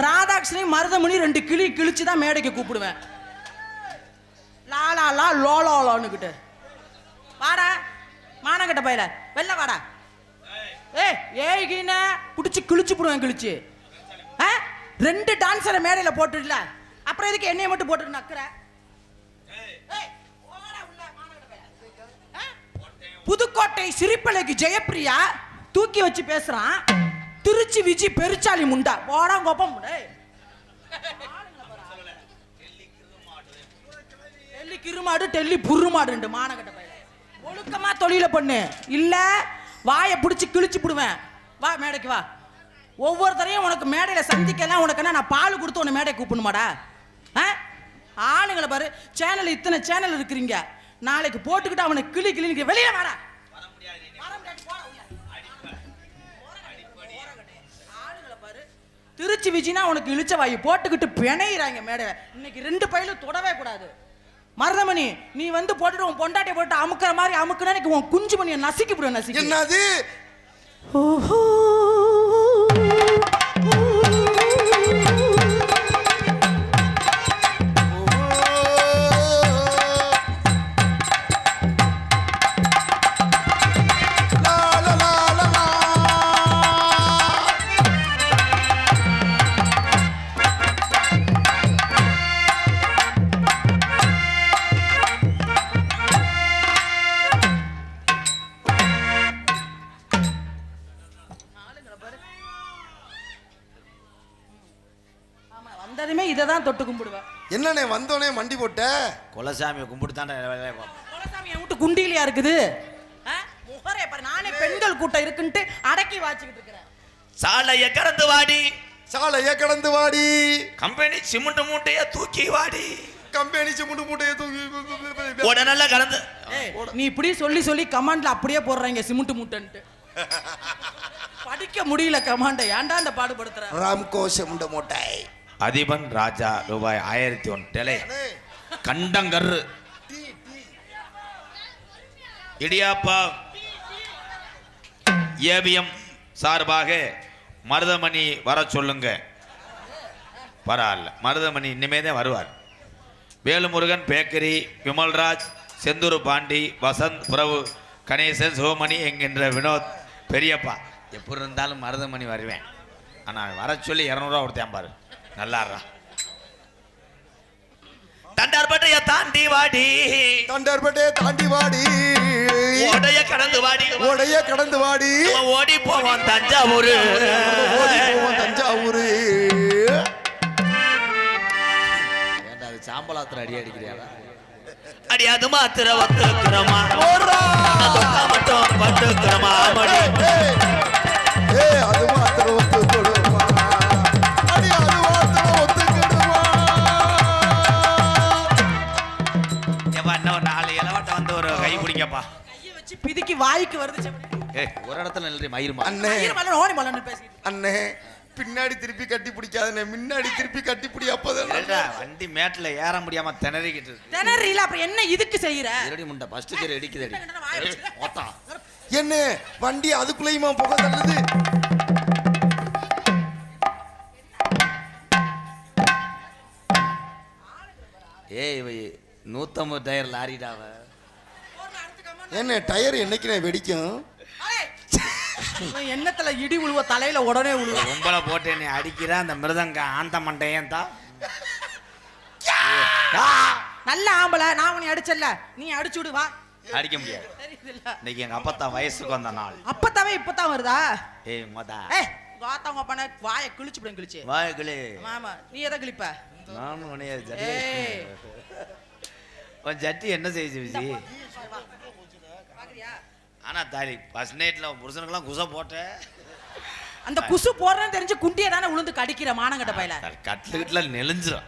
ராதாகிருஷ்ணன் மருதமணி 2 கிளி கிழிச்சு தான் மேடைக்கு கூப்பிடுவேன். லாலாலா லோலோலோன்னுக்கிட்டு வாடா மானங்கட்ட பையல வெளில வாடா. ஏய்கின பிடிச்சி கிழிச்சு போடுவேன். கிழிச்சு 2 டான்ஸரை மேடையில் போட்டுடல, அப்புறம் எதுக்கு என்னைய மட்டும் போட்டு நக்குற? புதுக்கோட்டை சிரிப்பலைக்கு ஜெயப்பிரியா தூக்கி வச்சு பேசுறான். திருச்சி விஜி பெருச்சாலி முண்டா போடா கோப்பம். டெல்லி கிருமாடு டெல்லி புருமாடு மானகட்ட பையன். ஒழுக்கமா தொழில பண்ணு, இல்ல வாயை பிடிச்சி கிழிச்சு போடுவேன். வா மேடைக்கு வா. ஒவ்வொருத்தரையும் உனக்கு மேடையில சந்திக்கலாம். உனக்கு என்ன நான் பால் கொடுத்து உன்னை மேடை கூப்பிடணுமாடா? ஆளுங்களை பாரு, சேனல் இத்தனை சேனல் இருக்கிறீங்க. நாளைக்கு போட்டுக்கிட்டு அவனை கிளி கிளி வெளியே வாடா. திருச்சி விஜினா உனக்கு இழிச்ச வாயு போட்டுக்கிட்டு பிணையிறாங்க மேடையில. இன்னைக்கு 2 பையிலும் தொடவே கூடாது. மருதமணி நீ வந்து போட்டுட்டு உன் பொண்டாட்டியை போட்டு அமுக்கிற மாதிரி அமுக்குனா எனக்கு உன் குஞ்சு மணியை நசுக்கி போடுவேன். நசுக்கி என்னது? ஓஹோ இததான் தொட்டு கும்பிடுவேன். என்னண்ணே வந்தோனே மண்டி போட்ட? குலசாமியை கும்பிட்டு தான். குலசாமி என் வீட்டு குண்டிலியா இருக்குது. முகரே பாரு, நானே பெண்கள் கூட்டம் இருக்குன்ட்டு அடக்கி வாச்சிக்கிட்டு இருக்கிறேன். சாலைய கடந்து வாடி, சாலைய கடந்து வாடி, கம்பெனி சிமெண்ட் மூட்டைய தூக்கி வாடி, கம்பெனி சிமெண்ட் மூட்டைய தூக்கி உடனே கடந்து. நீ இப்படி சொல்லி சொல்லி கமாண்ட்ல அப்படியே போடுறாங்க சிமெண்ட் மூட்டைன்ட்டு. படிக்க முடியல கமாண்ட. ஏன்டா அந்த பாடுபடுத்துற? ராம்கோ சிமெண்ட் மூட்டை. அதிபன் ராஜா ரூபாய் 1001 டெலை கண்டங்கரு இடியாப்பா ஏபிஎம் சார்பாக மருதமணி வர சொல்லுங்க. பரவாயில்ல, மருதமணி இனிமேதான் வருவார். வேலுமுருகன் பேக்கரி, விமல்ராஜ், செந்தூர் பாண்டி, வசந்த், பிரபு, கணேசன், சிவமணி என்கின்ற வினோத் பெரியப்பா. எப்படி இருந்தாலும் மருதமணி வருவேன். ஆனால் வர சொல்லி 200 ரூபா கொடுத்தேன் பாரு. நல்லாடுறா. தண்டார்பட்டைய தாண்டி வாடி, தண்டார்பட்டைய தாண்டி வாடி, ஓடைய கடந்து வாடி, ஓடைய கடந்து வாடி, ஓடி போவான் தஞ்சாவூர், ஓடி போவான் தஞ்சாவூர். ஏண்டா அது சாம்பலாத்திர அடி அடிக்கிறியாடா? அடி அது மாத்திர ஒத்துக்கிறமா மட்டும் பட்டுக்கிறமா மடி. அது மாத்திர ஒத்துக்கிறமா, அடி அது மாத்திர ஒத்துக்கிறமா. ஏப்பா என்ன ஒரு 4 இலவட்ட வந்து ஒரு கை பிடிக்கப்பா. கையை வச்சு பிதிக்கி வாய்க்கு வருது. ஒரு இடத்துல நில்றி மயிருமா. அண்ணே ஓடி மலன்னு பேசி. அண்ணே பின்னாடி திருப்பி கட்டி பிடிக்காதே, முன்னாடி திருப்பி கட்டி பிடி. அப்பதான் வண்டி மேட்ல ஏற முடியாம திணறிக்கிட்டு இருக்கு. திணறில அப்புறம் என்ன இதுக்கு செய்யற? ரெடி முண்டை ஃபர்ஸ்ட் கியர் அடிக்குதடி. ஓத்தா என்ன வண்டி அதுக்குள்ளேயுமா புகை தள்ளுது? ஏய் 150 டயர் லாரிடாவ. என்ன டயர் என்னைக்கு வெடிக்கும்? எண்ணத்துல இடி உழுவ, தலையில உடனே உழுவ. உங்களை போட்டு நீ அடிக்கிற அந்த மிருதங்க ஆந்த மண்டையன் தான். நல்ல ஆம்பளை, நான் உன்னை அடிச்சல்ல, நீ அடிச்சு விடு வா. அடிக்க முடியாது. இன்னைக்கு எங்க அப்பத்தா வயசுக்கு வந்த நாள். அப்பத்தாவே இப்பதான் வருதா? ஏய் மொதா வாத்தவங்க பண்ண வாயை கிழிச்சு விடும். கிழிச்சு வாயை கிளி. ஆமா, நீ எதை கிழிப்ப? நானும் உனைய ஜட்டி. உன் ஜட்டி என்ன செய்யுச்சு விஜி? ஆனா தாலி ஃபர்ஸ்ட் நைட்ல புருஷனுக்கெல்லாம் குசை போட்ட. அந்த குசு போடுறேன்னு தெரிஞ்சு குண்டியை தானே உளுந்து கடிக்கிற மானங்கட்ட பையில. கட்டில நெளிஞ்சிரும்.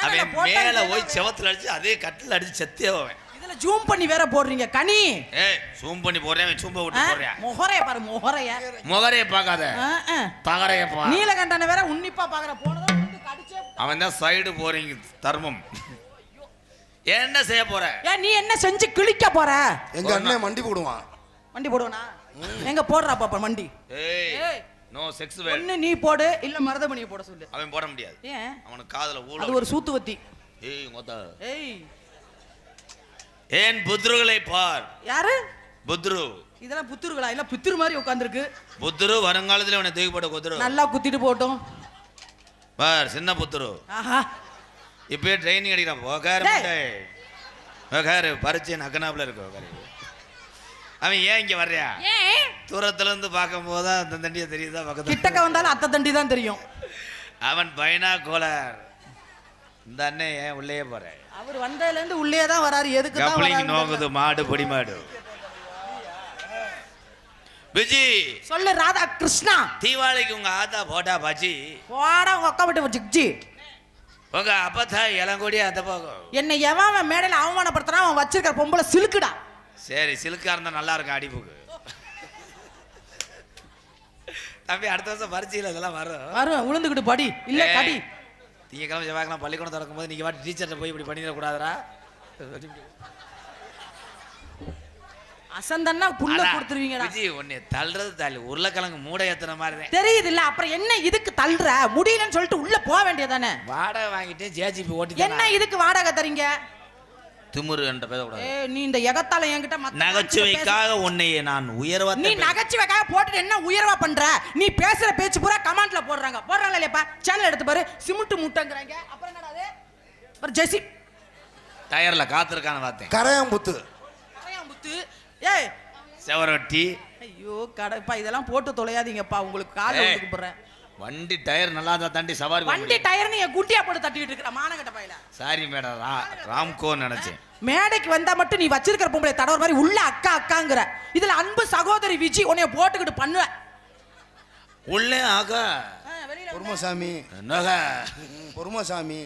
அவன் மேல போய் செவத்துல அடிச்சு அதே கட்டில அடிச்சு செத்தே போவேன். இதுல ஜூம் பண்ணி வேற போடுறீங்க கனி. ஏய் ஜூம் பண்ணி போடுறேன், சூம்ப விட்டு போடுறேன். முகரைய பாரு, முகரைய. முகரைய பார்க்காத, தகரைய பாரு. நீலகண்டனை வேற உன்னிப்பா பாக்குற. போனதா வந்து கடிச்சே. அவன் தான் சைடு போறீங்க தர்மம். என்ன செய்ய போற? ஏன் நீ என்ன செஞ்சு கிழிக்க போற? எங்க அண்ணன் மண்டி போடுவான். மண்டி போடுவானா? எங்க போடுறா பாப்பா மண்டி? ஏய் நோ செக்ஸ் வேல். ஒண்ணு நீ போடு இல்ல மருதமணியை போட சொல்லு. அவன் போட முடியாது. ஏன்? அவனுக்கு காதுல ஊழ. அது ஒரு சூத்துவத்தி. ஏய் மொத்த. ஏய். ஏன் புத்ருகளை பார். யாரு? புத்ரு. இதெல்லாம் புத்துருகளா? இல்ல புத்திரு மாதிரி உட்கார்ந்திருக்கு. புத்ரு வருங்காலத்துல அவனை தூக்கி போட்ட குத்ரு. நல்லா குத்திட்டு போட்டும். பார் சின்ன புத்ரு. ஆஹா. இப்பவே ட்ரைனிங் அடிக்கிறான். போகாரு முட்டை. போகாரு பரிச்சை நக்கனாப்ல இருக்கு போகாரு. அவன் ஏன் இங்க வர்றியா? ஏன்? தூரத்துல இருந்து பார்க்கும்போது அந்த தண்டியை தெரியுதா? பக்கத்துல கிட்டக்க வந்தாலும் அத்தை தண்டி தான் தெரியும். அவன் பைனா கோலர். இந்த அண்ணன் ஏன் உள்ளே போற? அவர் வந்ததுல இருந்து உள்ளே தான் வராரு. எதுக்கு தான் கப்ளிங் வராரு? நோங்குது மாடு பொடி மாடு. விஜி சொல்லு ராதா கிருஷ்ணா. தீபாவளிக்கு உங்க ஆத்தா போட்டா பாச்சி. போடா உங்க அக்கா விட்டு ஜிக்ஜி. உங்க அப்பத்தா இளங்கோடி அந்த போகும். என்னை எவன் மேடையில அவமானப்படுத்துறான் அவன் வச்சிருக்கிற பொம்பளை சிலுக்குடா. சரி சிலுக்கா இருந்தா நல்லா இருக்கும் அடிப்புக்கு. தம்பி அடுத்த வருஷம் பரிச்சையில் இதெல்லாம் வரும் உளுந்துக்கிட்டு படி இல்ல கடி. திங்கக்கிழமை செவ்வாய்க்கிழமை பள்ளிக்கூடம் திறக்கும் போது நீங்க வாட்டி டீச்சர்கிட்ட போய் இப்படி பண்ணிடக்கூடாதுரா. அசந்தன்னா புல்ல கொடுத்துருவீங்கடா. விஜி உன்னை தள்ளுறது தள்ளி உருளைக்கிழங்கு மூடை ஏத்துற மாதிரி தெரியுது இல்ல. அப்புறம் என்ன இதுக்கு தள்ளுற? முடியலன்னு சொல்லிட்டு உள்ள போக வேண்டியதானே. வாடகை வாங்கிட்டு ஜேஜிபி ஓட்டி என்ன இதுக்கு வாடகை தரீங்க? திமுரு என்ற பேச கூடாது. நீ இந்த எகத்தால என்கிட்ட நகைச்சுவைக்காக உன்னையே நான் உயர்வா. நீ நகைச்சுவைக்காக போட்டுட்டு என்ன உயர்வா பண்ற? நீ பேசுற பேச்சு பூரா கமெண்ட்ல போடுறாங்களா இல்லையாப்பா? சேனல் எடுத்து பாரு. சிமெண்ட் மூட்டைங்கறாங்க. அப்புறம் என்னடா அது? ஒரு ஜெசி டயர்ல காத்துருக்கான பார்த்தேன். கரையாம்புத்து. ஏய் செவரொட்டி. ஐயோ கடப்பா இதெல்லாம் போட்டு தொலையாதீங்கப்பா. உங்களுக்கு காலை விட்டு போறேன். வண்டி டயர் நல்லா இருந்தா தாண்டி சவாரி. வண்டி டயர் நீ குட்டியா போட்டு தட்டிட்டு இருக்கற மானகட்ட பையல. சாரி மேடம் ராம்கோ நினைச்சேன். மேடைக்கு வந்தா மட்டும் நீ வச்சிருக்கிற பொம்பளை தடவர் மாதிரி உள்ள அக்கா அக்காங்கற. இதுல அன்பு சகோதரி விஜி உன்னைய போட்டுக்கிட்டு பண்ணுவ. உள்ளே ஆகா பொறுமசாமி. என்னக பொறுமசாமி.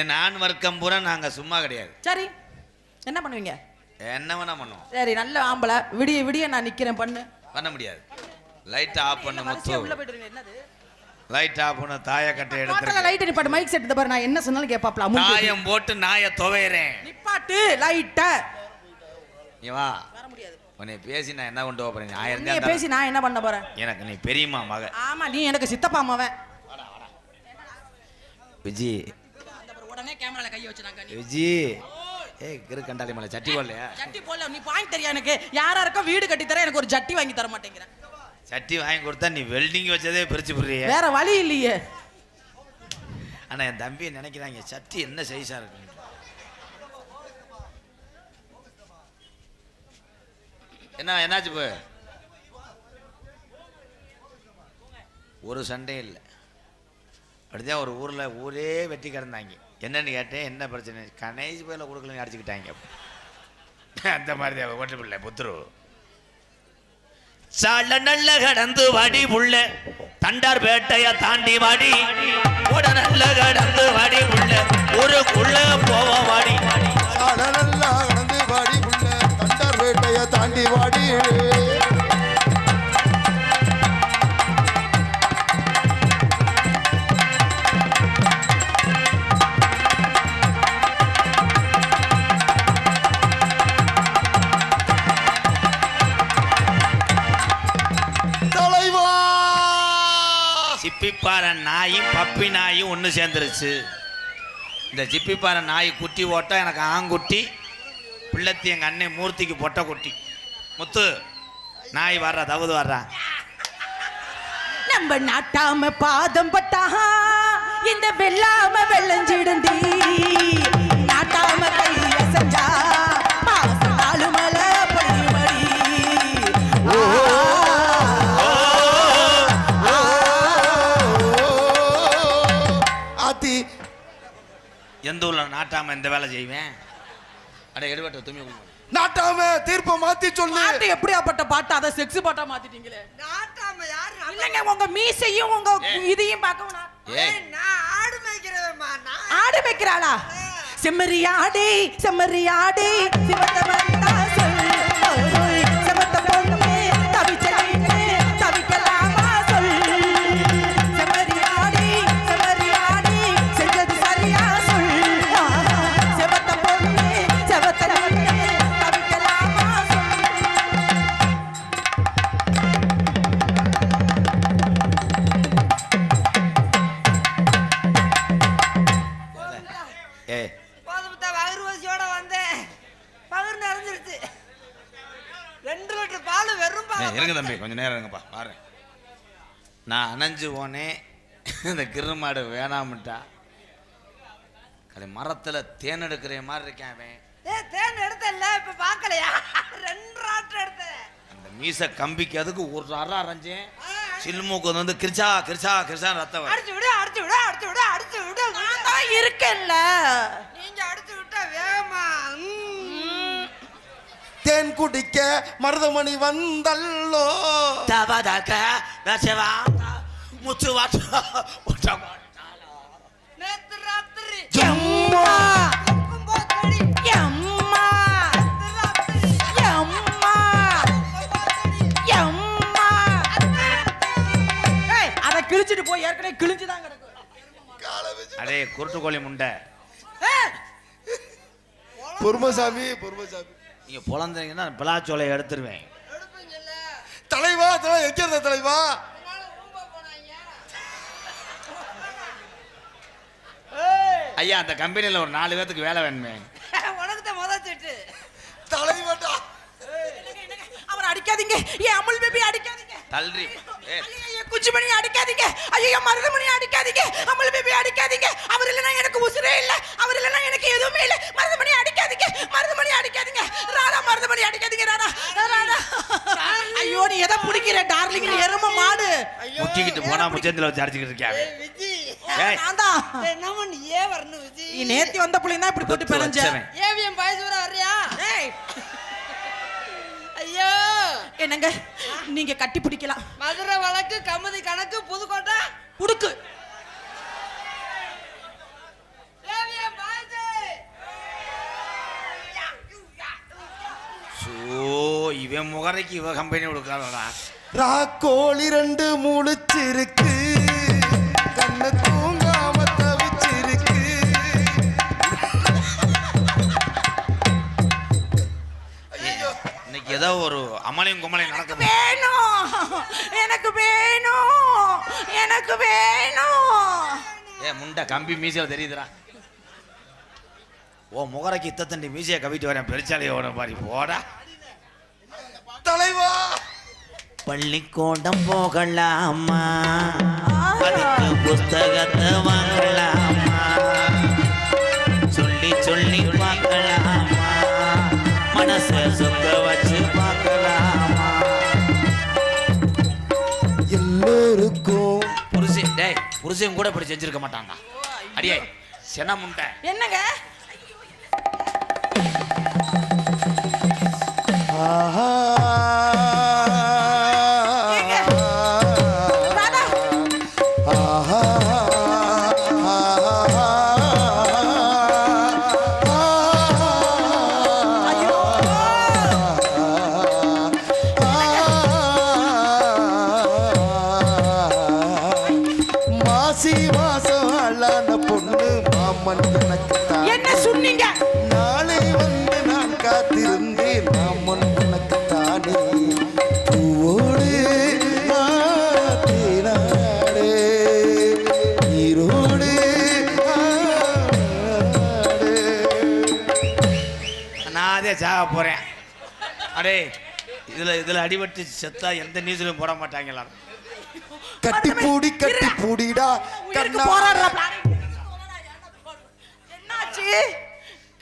என் ஆண் வர்க்கம் பூரா நாங்க சும்மா கிடையாது. சரி என்ன பண்ணுவீங்க? என்ன வேணா பண்ணுவோம். சரி நல்ல ஆம்பளை விடிய விடிய நான் நிக்கிறேன் பண்ணு. பண்ண முடியாது. லைட் ஆஃப் பண்ணு முத்து. உள்ள போய்டுங்க. என்னது லைட் ஆஃப் பண்ணு. தாய கட்டை எடுத்து லைட் நிப்பாட்டு. மைக் செட் பாரு. நான் என்ன சொன்னாலும் கேப்பாப்ல. தாயம் போட்டு நாய துவையறேன். நிப்பாட்டு லைட்ட. நீ வா. வர முடியாது. உன்னை பேசி நான் என்ன கொண்டு போறேன்? நீ பேசி நான் என்ன பண்ண போறேன்? எனக்கு நீ பெரியம்மா மக. ஆமா நீ எனக்கு சித்தப்பா மவன். விஜி உடனே கேமரால கை வச்சாங்க. விஜி ஏய் கிரு கண்டாலி மலை சட்டி போடலையா? சட்டி போடல. நீ பாயிண்ட் தெரியா எனக்கு? யாராருக்கும் வீடு கட்டி தர எனக்கு ஒரு ஜட்டி வாங்கி தர மாட்டேங்கிற. சட்டி வாங்கி கொடுத்தா நீ வெல்டிங் வச்சதே பிரிச்சு புரிய. வேற வழி இல்லையே. ஆனா என் தம்பி நினைக்கிறாங்க சட்டி என்ன சைஸா இருக்கு. என்னாச்சு போ? ஒரு சண்டே இல்லை. அப்படிதான் ஒரு ஊரே வெட்டி கிடந்தாங்க. என்னன்னு கேட்டேன். என்ன பிரச்சனை? கணேஷ் போயில கொடுக்கலன்னு அடிச்சுக்கிட்டாங்க. அந்த மாதிரி தான் ஓட்டு பிள்ளை புத்துரு. சால நல்ல கடந்து வாடி புள்ள தண்டார் பேட்டைய தாண்டி வாடி. கூட நல்ல கடந்து வாடி புள்ள ஊருக்குள்ள போவ வாடி. சால நல்லா கடந்து வாடி புள்ள தண்டார் பேட்டைய தாண்டி வாடி. சிப்பிப்பாற நாயும் பப்பி நாயும் ஒன்று சேர்ந்துருச்சு. இந்த சிப்பிப்பாற நாய் குட்டி ஓட்டா எனக்கு ஆங்குட்டி. பிள்ளைத்தி எங்கள் அண்ணன் மூர்த்திக்கு பொட்டை குட்டி. முத்து நாய் வர்றா தவுது வர்றா. நம்ம நாட்டாம பாதம் பட்டா இந்த வெள்ளாம வெள்ளஞ்சிடுந்தி. நாட்டாம கைய செஞ்சா மாசம் 4 மலை பொழிமடி. ஆத்தி எந்த ஊர்ல நாட்டாம இந்த வேலை செய்வேன்? அட எடுபட்ட துணி நாட்டாம தீர்ப்பை மாத்தி சொல்லு. பாட்டு எப்படியாப்பட்ட பாட்டு? அதை செக்ஸ் பாட்டா மாத்திட்டீங்களே. நாட்டாம யாரு? இல்லங்க உங்க மீசையும் உங்க இதையும் பார்க்கணும். நான் ஆடு மேய்க்கிறேன்மா. ஆடு மேய்க்கிறாளா? செம்மறியாடி செம்மறியாடி சிவத்த வந்தா சொல். சிவத்த பொண்ணு தவிச்சலிட்டு தவிக்கலாமா சொல். செம்மறியாடி செம்மறியாடி செஞ்சது சரியா சொல். சிவத்த பொண்ணு சிவத்த தவிக்கலாமா சொல். தம்பி கொஞ்சம் நேரம் இருங்கப்பா பாரு. நான் அணைஞ்சு போனேன். இந்த கிருமாடு வேணாமட்டா கடை மரத்துல தேன் எடுக்கிற மாதிரி இருக்கேன் அவன். தேன் எடுத்தல்ல இப்ப பாக்கலையா? 2 ராட் எடுத்தேன். அந்த மீச கம்பிக்கு அதுக்கு ஒரு அரை அரைஞ்சேன். சில்மூக்கு வந்து கிரிச்சா கிரிச்சா கிரிச்சா ரத்தம் அடிச்சு விடு அடிச்சு விடு அடிச்சு விடு அடிச்சு விடு. நான் தான் இருக்கேன்ல. நீங்க அடிச்சு விட்டா வேகமா. தேன் குடிக்க மருதமணி வந்தல்லோ. தவதக நசவா முச்சு வாச்சா நேத்து ராத்திரி எம்மா கும்போத்தடி எம்மா நேத்து ராத்திரி எம்மா எம்மா. ஏய் அத கிழிச்சிட்டு போய் ஏற்கனவே கிழிஞ்சு தான் கிடக்கு. அடே குருட்டு கோழி முண்டை பொறுமசாமி நீங்க பொழந்தீங்கன்னா பிளாச்சோலையை எடுத்துருவேன். எடுப்பீங்கல்ல. தலைவா எங்க இருந்த தலைவா? அதனால ஊம்ப போனாங்க. ஐயா அந்த கம்பெனியில் ஒரு 4 பேத்துக்கு வேலை வேணுமே. உனக்கு தான் முத சீட்டு. தலைவா அவரை அடிக்காதீங்க. ஏன் அமுல் பேபி அடிக்காதீங்க. தள்ளுறி ஐயோ குச்சிமணி அடிக்காதீங்க. ஐயோ மருதமணி அடிக்காதீங்க. அமுல் பேபி அடிக்காதீங்க. அவர் இல்லைன்னா எனக்கு உசுரே இல்லை. அவர் இல்லைன்னா எனக்கு எதுவுமே இல்லை. மருதமணி அடிக்காதீங்க. மருதமணி அடிக்காதீங்க. ராடா மருதமணி அடிக்காதீங்க. ராடா ராடா. ஐயோ நீ எதை பிடிக்கிற டார்லிங்? நீ எரும மாடு. முட்டிக்கிட்டு போனா முச்சந்தில வச்சு அடிச்சுக்கிட்டு இருக்கியாவே. விஜி ஏய் நான் தான். என்னமோ நீ ஏன் வரணும் விஜி? நீ நேத்தி வந்த புள்ளைங்க தான் இப்படி போட்டு பிணைஞ்ச. வச்சவன். ஏவிஎம் பாய்ஸ் வர வர்றியா? ஏய் ஐயோ என்னங்க நீங்க கட்டி பிடிக்கலாம். மதுரை வழக்கு கமுதி கணக்கு புதுக்கோட்டை உடுக்கு. AVM boys. இவன் முகரைக்கு இவ கம்பெனி கொடுக்காதடா. ராக்கோழி 2 முழிச்சிருக்கு, கண்ணு தூங்காம தவிச்சிருக்கு. இன்னைக்கு ஏதோ ஒரு அமலையும் குமலையும் நடக்குது. வேணும் எனக்கு வேணும் எனக்கு வேணும். முண்டை கம்பி மீசையில தெரியுதுடா. ஓ முகரைக்கு இத்தத்தண்டி மீசையை கவிட்டு வரேன். பெருச்சாலையோட மாதிரி போடா. தலைவா பள்ளிக்கூடம் போகலாமா, அதுக்கு புஸ்தகத்தை வாங்கலாமா, சொல்லி சொல்லி பார்க்கலாமா, மனசை சுத்த வச்சு பார்க்கலாமா. எல்லோருக்கும் புருஷன் கூட இப்படி செஞ்சிருக்க மாட்டாங்க. அடியே சென முண்டை. என்னங்க ஆஹா ராதா ஆஹா ஐயோ மாசி மாசம் அழான பொண்ணு மாமன் எனக்கு தான். என்ன சொன்னீங்க? நாளை வந்து நான் காத்திருந்தேன் மாமன் உனக்கு தானே. பூவோடு தேனாடே நீரோடு ஆடே. நான் அதே சாக போறேன். அடே இதுல அடிபட்டு செத்தா எந்த நியூஸ்லயும் போட மாட்டாங்களா? கட்டி பூடிடா உயிருக்கு கண்ணா. போராடுற என்னாச்சு?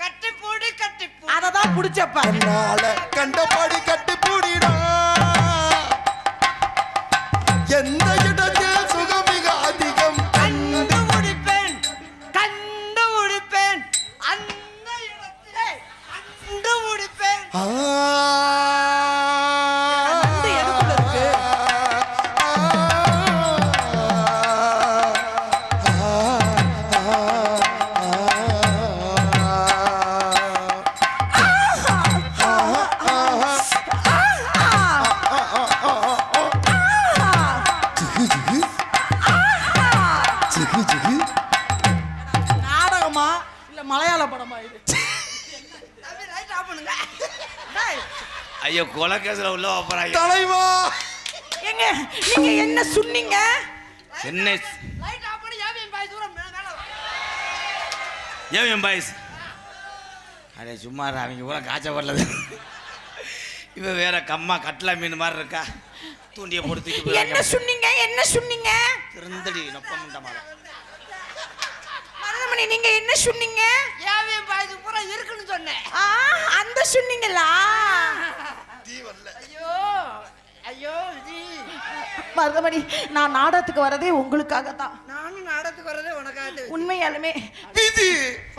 கட்டிப்பூடி கட்டிப்பூ. அததான் புடிச்சப்ப கண்ணால கண்டபடி கட்டி பூடிடா. எந்த இடத்தில் சுகம் மிக அதிகம் கண்டு முடிப்பேன் கண்டு முடிப்பேன் அந்த இடத்திலே கண்டு முடிப்பேன். நண்டு எதுக்குள்ள இருக்கு? நாடகமா இல்ல மலையாள படமா இது? தம்பி லைட் ஆஃப் பண்ணுங்க. டேய், ஐயோ கொலைக்கேசில் உள்ள வைப்பறாங்க. தலைவா ஏங்க நீங்க என்ன சொன்னீங்க? சென்னை லைட் ஆஃப் பண்ணி ஏவிஎம் பாய்ஸ் வர மேல வா. ஏன் பாய்ஸ் அடே சும்மா அவங்க கூட காய்ச்ச வரலது. இவ வேற கம்மா கட்லா மீன் மாதிரி இருக்கா. தூண்டிய போட்டு தூக்கி என்ன சொன்னீங்க என்ன சொன்னீங்க திருந்தடி நொப்பமுண்ட மாலை. மருதமணி நீங்க என்ன சொன்னீங்க ஏவிஎம் பாய்து பூரா இருக்குன்னு சொன்னேன். அந்த சொன்னீங்களா தீ வரல. ஐயோ ஐயோ விஜி, மருதமணி நான் நாடகத்துக்கு வரதே உங்களுக்காக தான். நானும் நாடகத்துக்கு வரதே உனக்காக. உண்மையாலுமே விதி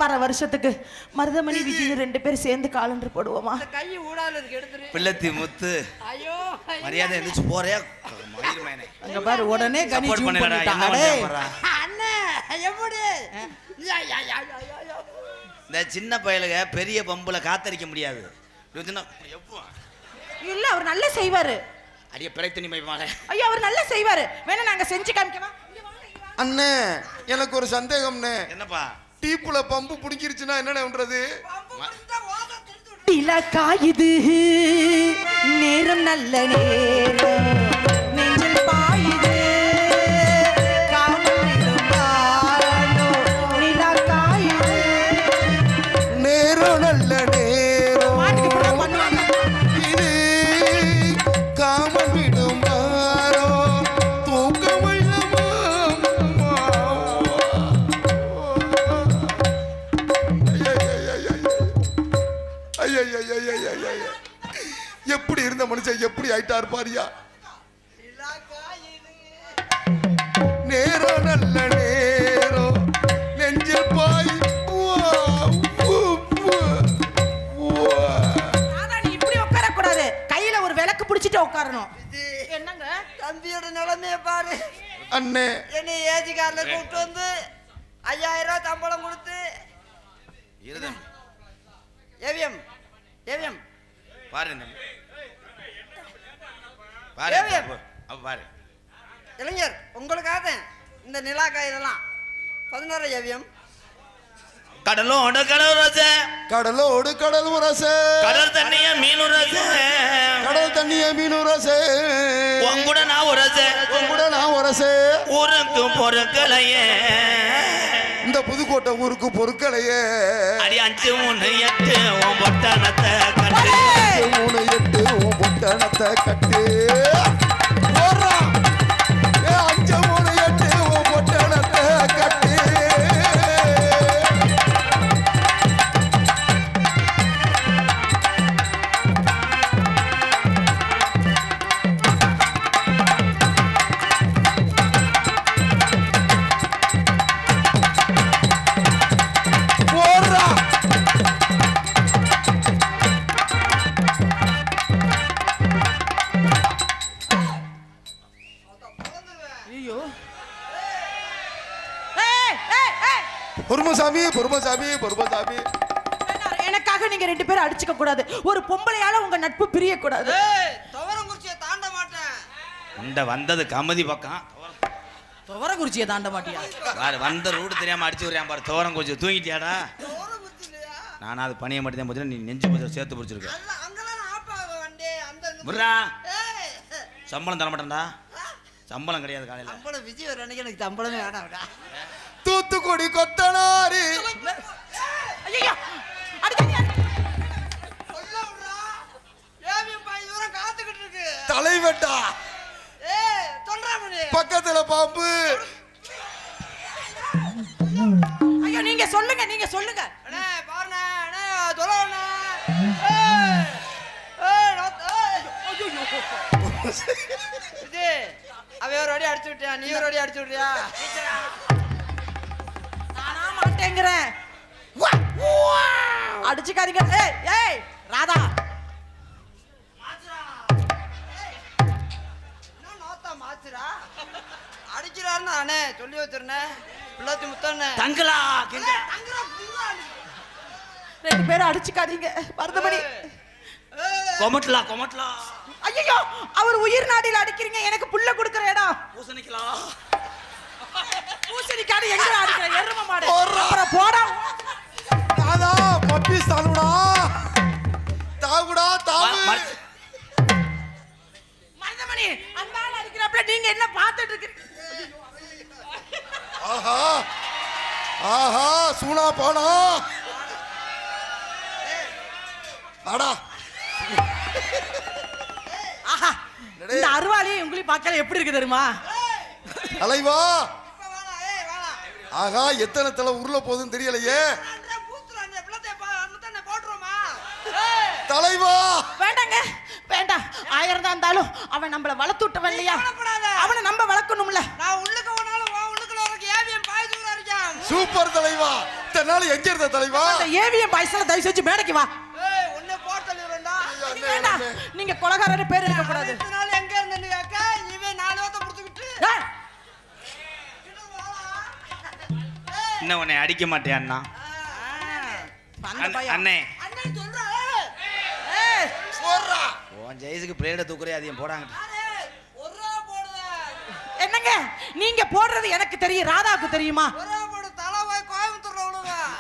வர வருஷத்துக்கு மருதமணி விஜய் 2 பேர் சேர்ந்து காலண்டர் போடுவோமா? அந்த கை ஊடால இருக்கு, எடுத்துரு. பிள்ளத்தி முத்து ஐயோ மரியாதை எந்திரிச்சு போறியா மயிர் மேனே அங்க பாரு உடனே கனி சப்போர்ட் ஜூம் பண்ணிடா பண்ணிட்டான். என்ன அடே, பண்றா அண்ணே எப்படி யா, யா, யா, யா, யா, யா. இந்த சின்ன பயலுக பெரிய பம்புல காத்தடிக்க முடியாது. எப்போ இல்ல அவர் நல்லா செய்வாரு. அடிய பிழைத்தனி மைமாலே ஐயோ அவர் நல்லா செய்வாரு. வேணா நாங்க செஞ்சு காமிக்கவா? அண்ணே எனக்கு ஒரு சந்தேகம்ண்ணே. என்னப்பா டீப்புல பம்பு புடிக்கிருச்சுன்னா என்னண்ணே பண்றது? இலக்காயுது நேரம் நல்ல நேரம் நெஞ்சில் பாயுது காமனிலும் பாரோ நிலக்காயுது. நேரம் நல்ல நேரம் பாட்டுக்கு இப்படிதான் பண்ணுவாங்க. இது காமல் விடும் பாரோ தூக்கம் எப்படி இருந்த மனுஷன் எப்படி ஆயிட்டார் பாரியா. நேரம் நல்ல நேரம் நெஞ்சில் பாய் ராதா, நீ இப்படி உட்கார கூடாது. கையில ஒரு விளக்கு பிடிச்சிட்டு உட்காரணும். என்னங்க தம்பியோட நிலைமைய பாரு. அண்ணே என்னை ஏஜி கார்ல கூப்பிட்டு வந்து 5000 ரூபாய் சம்பளம் கொடுத்து இருதம் ஏவிஎம் ஏவிஎம் பாரு பாரு ஏவிஎம். அப்ப பாரு இளைஞர் உங்களுக்காக தான் இந்த நிலாக்காய் இதெல்லாம் 16 ஏவிஎம். கடலோட கடல் ரச கடலோடு கடல் உரசே கடல் தண்ணிய மீன் ரச கடல் தண்ணிய மீன் உரசே உங்கூட நான் உரச கூட நான் உரசே ஊருக்கு பொருட்களையே இந்த புதுக்கோட்டை ஊருக்கு பொருட்களையே அடி 5 3 8 உன் பொட்டனத்தை கட்டு 3 8 உன் பொட்டணத்தை கட்டு போடுறா. 5 3 8 உன் பொட்டணத்தை கட்டு. போடுறா. ஐயோ ஏய் ஏய் ஏய் பொறுமசாமி பொறுமசாமி பொறுமசாமி. வேணாம், எனக்காக நீங்க 2 பேரும் அடிச்சுக்க கூடாது. ஒரு பொம்பளையால உங்க நட்பு பிரிய கூடாது. துவரங்குறிச்சியை தாண்ட மாட்டேன். இந்த வந்தது கமதி பக்கம் துவரங்குறிச்சியை தாண்ட மாட்டியா? பாரு வந்த ரூட் தெரியாம அடிச்சு விடுறான் பாரு துவரம் கொஞ்சம் தூங்கிட்டியாடா. துவரங்குறிச்சி இல்லையா? நானா அது பணியை மட்டும் தான் போச்சு நீ நெஞ்சு கொஞ்சம் சேர்த்து பிடிச்சிருக்க அங்கெல்லாம் ஆப்பாக வண்டி அந்த முர்ரா ஏய், சம்பளம் தர மாட்டேன்டா. சம்பளம் கிடையாது காலையில சம்பளம் விஜய் வர அன்னைக்கு எனக்கு சம்பளமே வேணாம்டா. தூத்துக்குடி கொத்தனாரி ஐயோ அடிக்காதீங்க. சொல்ல விடுறா. ஏவிஎம் பாய் தூரம் காத்துக்கிட்டு இருக்கு. தலைவெட்டா ஏய் சொல்றா மணி. பக்கத்துல பாம்பு. ஐயோ நீங்க சொல்லுங்க நீங்க சொல்லுங்க. அண்ணே பாருண்ணே அண்ணே தொலைவண்ணே. ஏய் ஏய் விஜய் அவன் ஒரு அடி அடிச்சு விட்டியா, நீ ஒரு அடி அடிச்சு விட்டியா? நானா மாட்டேங்கிறேன். அடிச்சுக்காதீங்க. ஏய் ஏய் ராதா என்ன நோத்தா மாச்சுடா அடிக்கிறாருன்னு அண்ணே சொல்லி வச்சிருந்தேன். பிள்ளாத்தி முத்தண்ணே தங்கலா கிங்க 2 பேரும் அடிச்சுக்காதீங்க. மருதமணி கொமட்டலா கொமட்டலா ஐயோ அவர் உயிர் நாடியில் அடிக்கிறீங்க. எனக்கு புள்ள கொடுக்குற இடம் பூசணிக்கலா பூசணிக்காடு எங்க அடிக்கிற எரும மாடு. அப்புறம் போடா. தாதா பப்பி தானுடா தாகுடா தாவு. மருதமணி அந்த ஆள் அடிக்கிறப்பல நீங்க என்ன பார்த்துட்டு இருக்கீங்க? ஆஹா ஆஹா சூனா போனா அடா ஆஹா இந்த அருவாளி உங்களையும் பார்க்கல எப்படி இருக்கு தெரியுமா? தலைவா இப்ப வேணா, ஏய் வேணா. ஆகா எத்தனை தலை உருள போகுதுன்னு தெரியலையே. அண்ணே, பூத்துரு, அண்ணே, பிள்ளத்தை அண்ணே போட்டுருவோமா? தலைவா வேண்டாங்க, வேண்டாம். 1000 தான் இருந்தாலும் அவன் நம்மள வளர்த்து விட்டவன் இல்லையா? கவலைப்படாத. அவனை நம்ம வளர்க்கணும்ல. நான் உள்ளுக்கு போனாலும் உன் உள்ளுக்குள்ள இருக்க ஏவிஎம் பாய்ச்சூரா இருக்கான். சூப்பர் தலைவா. இத்தனை நாள் எங்க இருந்த தலைவா? அந்த ஏவிஎம் பாய்ஸ்ல தயவு செஞ்சு மேடைக்கு வா. ஏய், உன்னை போட்டல் வேண்டா. வேண்டாம், நீங்க கொலகாரன்னு பேர் எடுக்க கூடாது. இத்தனை நாள் எங்க இருந்தேன்னு கேட்க, இவன் 4 வார்த்தை புடிச்சுக்கிட்டு. ஏய், இன்னும் உன்னை அடிக்க மாட்டேன் அண்ணா. அந்த பையன். அண்ணே அண்ணே சொல்றா. ஏய், போடுறா. உன் ஜெயிஸுக்கு பிளேட தூக்குறே அதையும் போடாங்க. ஒரு ரூபா போடுவேன். என்னங்க நீங்க போடுறது எனக்கு தெரியும், ராதாவுக்கு தெரியுமா? ஒரு ரூபா போடு, தலை போய் கோயம்புத்தூர்ல விழுவேன்.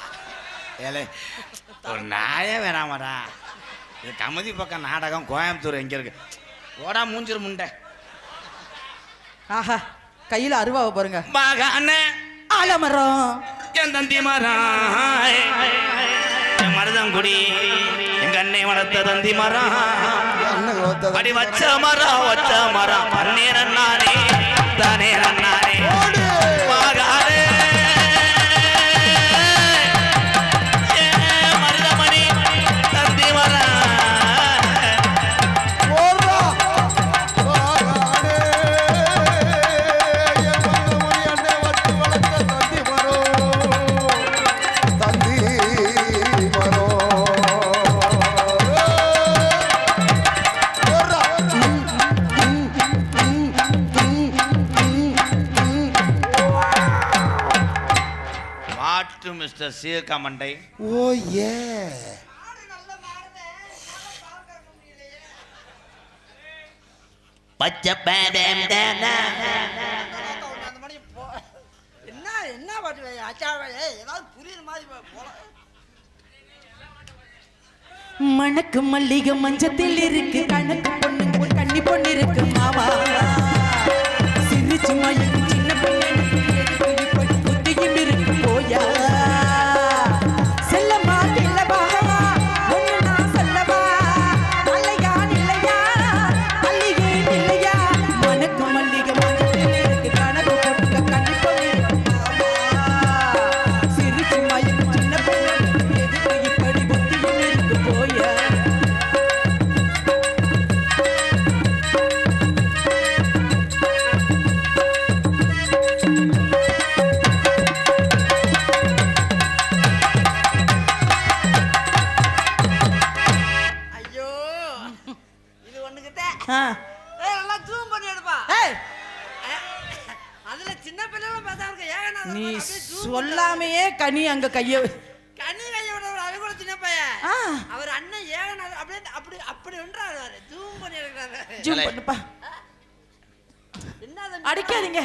ஏலே ஒரு நாயே வேணாமாடா. இது கமதி பக்கம் நாடகம், கோயம்புத்தூர் எங்க இருக்கு? ஓடா மூஞ்சிரு முண்டை. ஆஹா, கையில அருவாவை பாருங்க. பாக அண்ணே ஆலமரம், என் தந்தி மரம், என் மருதங்குடி, எங்க அண்ணே வளர்த்த தந்தி மரம், அண்ணன் வளர்த்தது. அடி வச்ச மரம் அண்ணே நன்னானே தானே நன்னானே. பாகாரே மருதமணி தந்தி மரம். போடுறா. வாகாடே. என் மருதமணி அண்ணே வச்சு வளர்த்த தந்தி மரம். தந்தி மரம். போடுறா. வாட்டு மிஸ்டர் சீர்காமண்டை. ஓ ஏ. மாடு நல்ல மாடுதே. பால் கறக்க முடியலையே. பச்சை பேடம் தானா. அந்த மாதிரி என்ன பாட்டு அச்சாவே, ஏதாவது புரியுற மாதிரி போல. மணக்கு மல்லிகை மஞ்சத்தில் இருக்கு, கணக்கு பொண்ணுங்க கண்ணி பொண்ணு இருக்கு மாமா. சிரிச்சு மயக்கும் சின்ன பொண்ணு புத்தியும் இருக்கு போயா. செல்லம்மா இல்லவா, ஒண்ணு நான் சொல்லவா, அல்லையா இல்லையா, அல்லையே இல்லையா. மணக்கு மல்லிகை மஞ்சத்தில் இருக்கு, கணக்கு பொண்ணுங்க கண்ணி பொண்ணு இருக்கு மாமா. சிரிச்சு மயக்கும் சின்ன பொண்ணு இப்படி புத்தியும் இருக்கு போயா. ஐயோ, இது ஒண்ணுகிட்ட. ஆ. ஏய், நல்லா ஜூம் பண்ணி எடுப்பா. ஏய், அதுல சின்ன பிள்ளைல பார்த்தா இருக்க. ஏகனா நீ சொல்லாமையே கனி அங்க கைய கண்ணி கைய விட அது கூட சின்ன பையன். ஆ, அவர் அண்ணன் ஏகநாதர் அப்படியே அப்படி அப்படி ஒன்றாரு. ஜூம் பண்ணி எடுக்கிறாரு. ஜூம் பண்ணுப்பா. என்ன தம்பி? அடிக்காதீங்க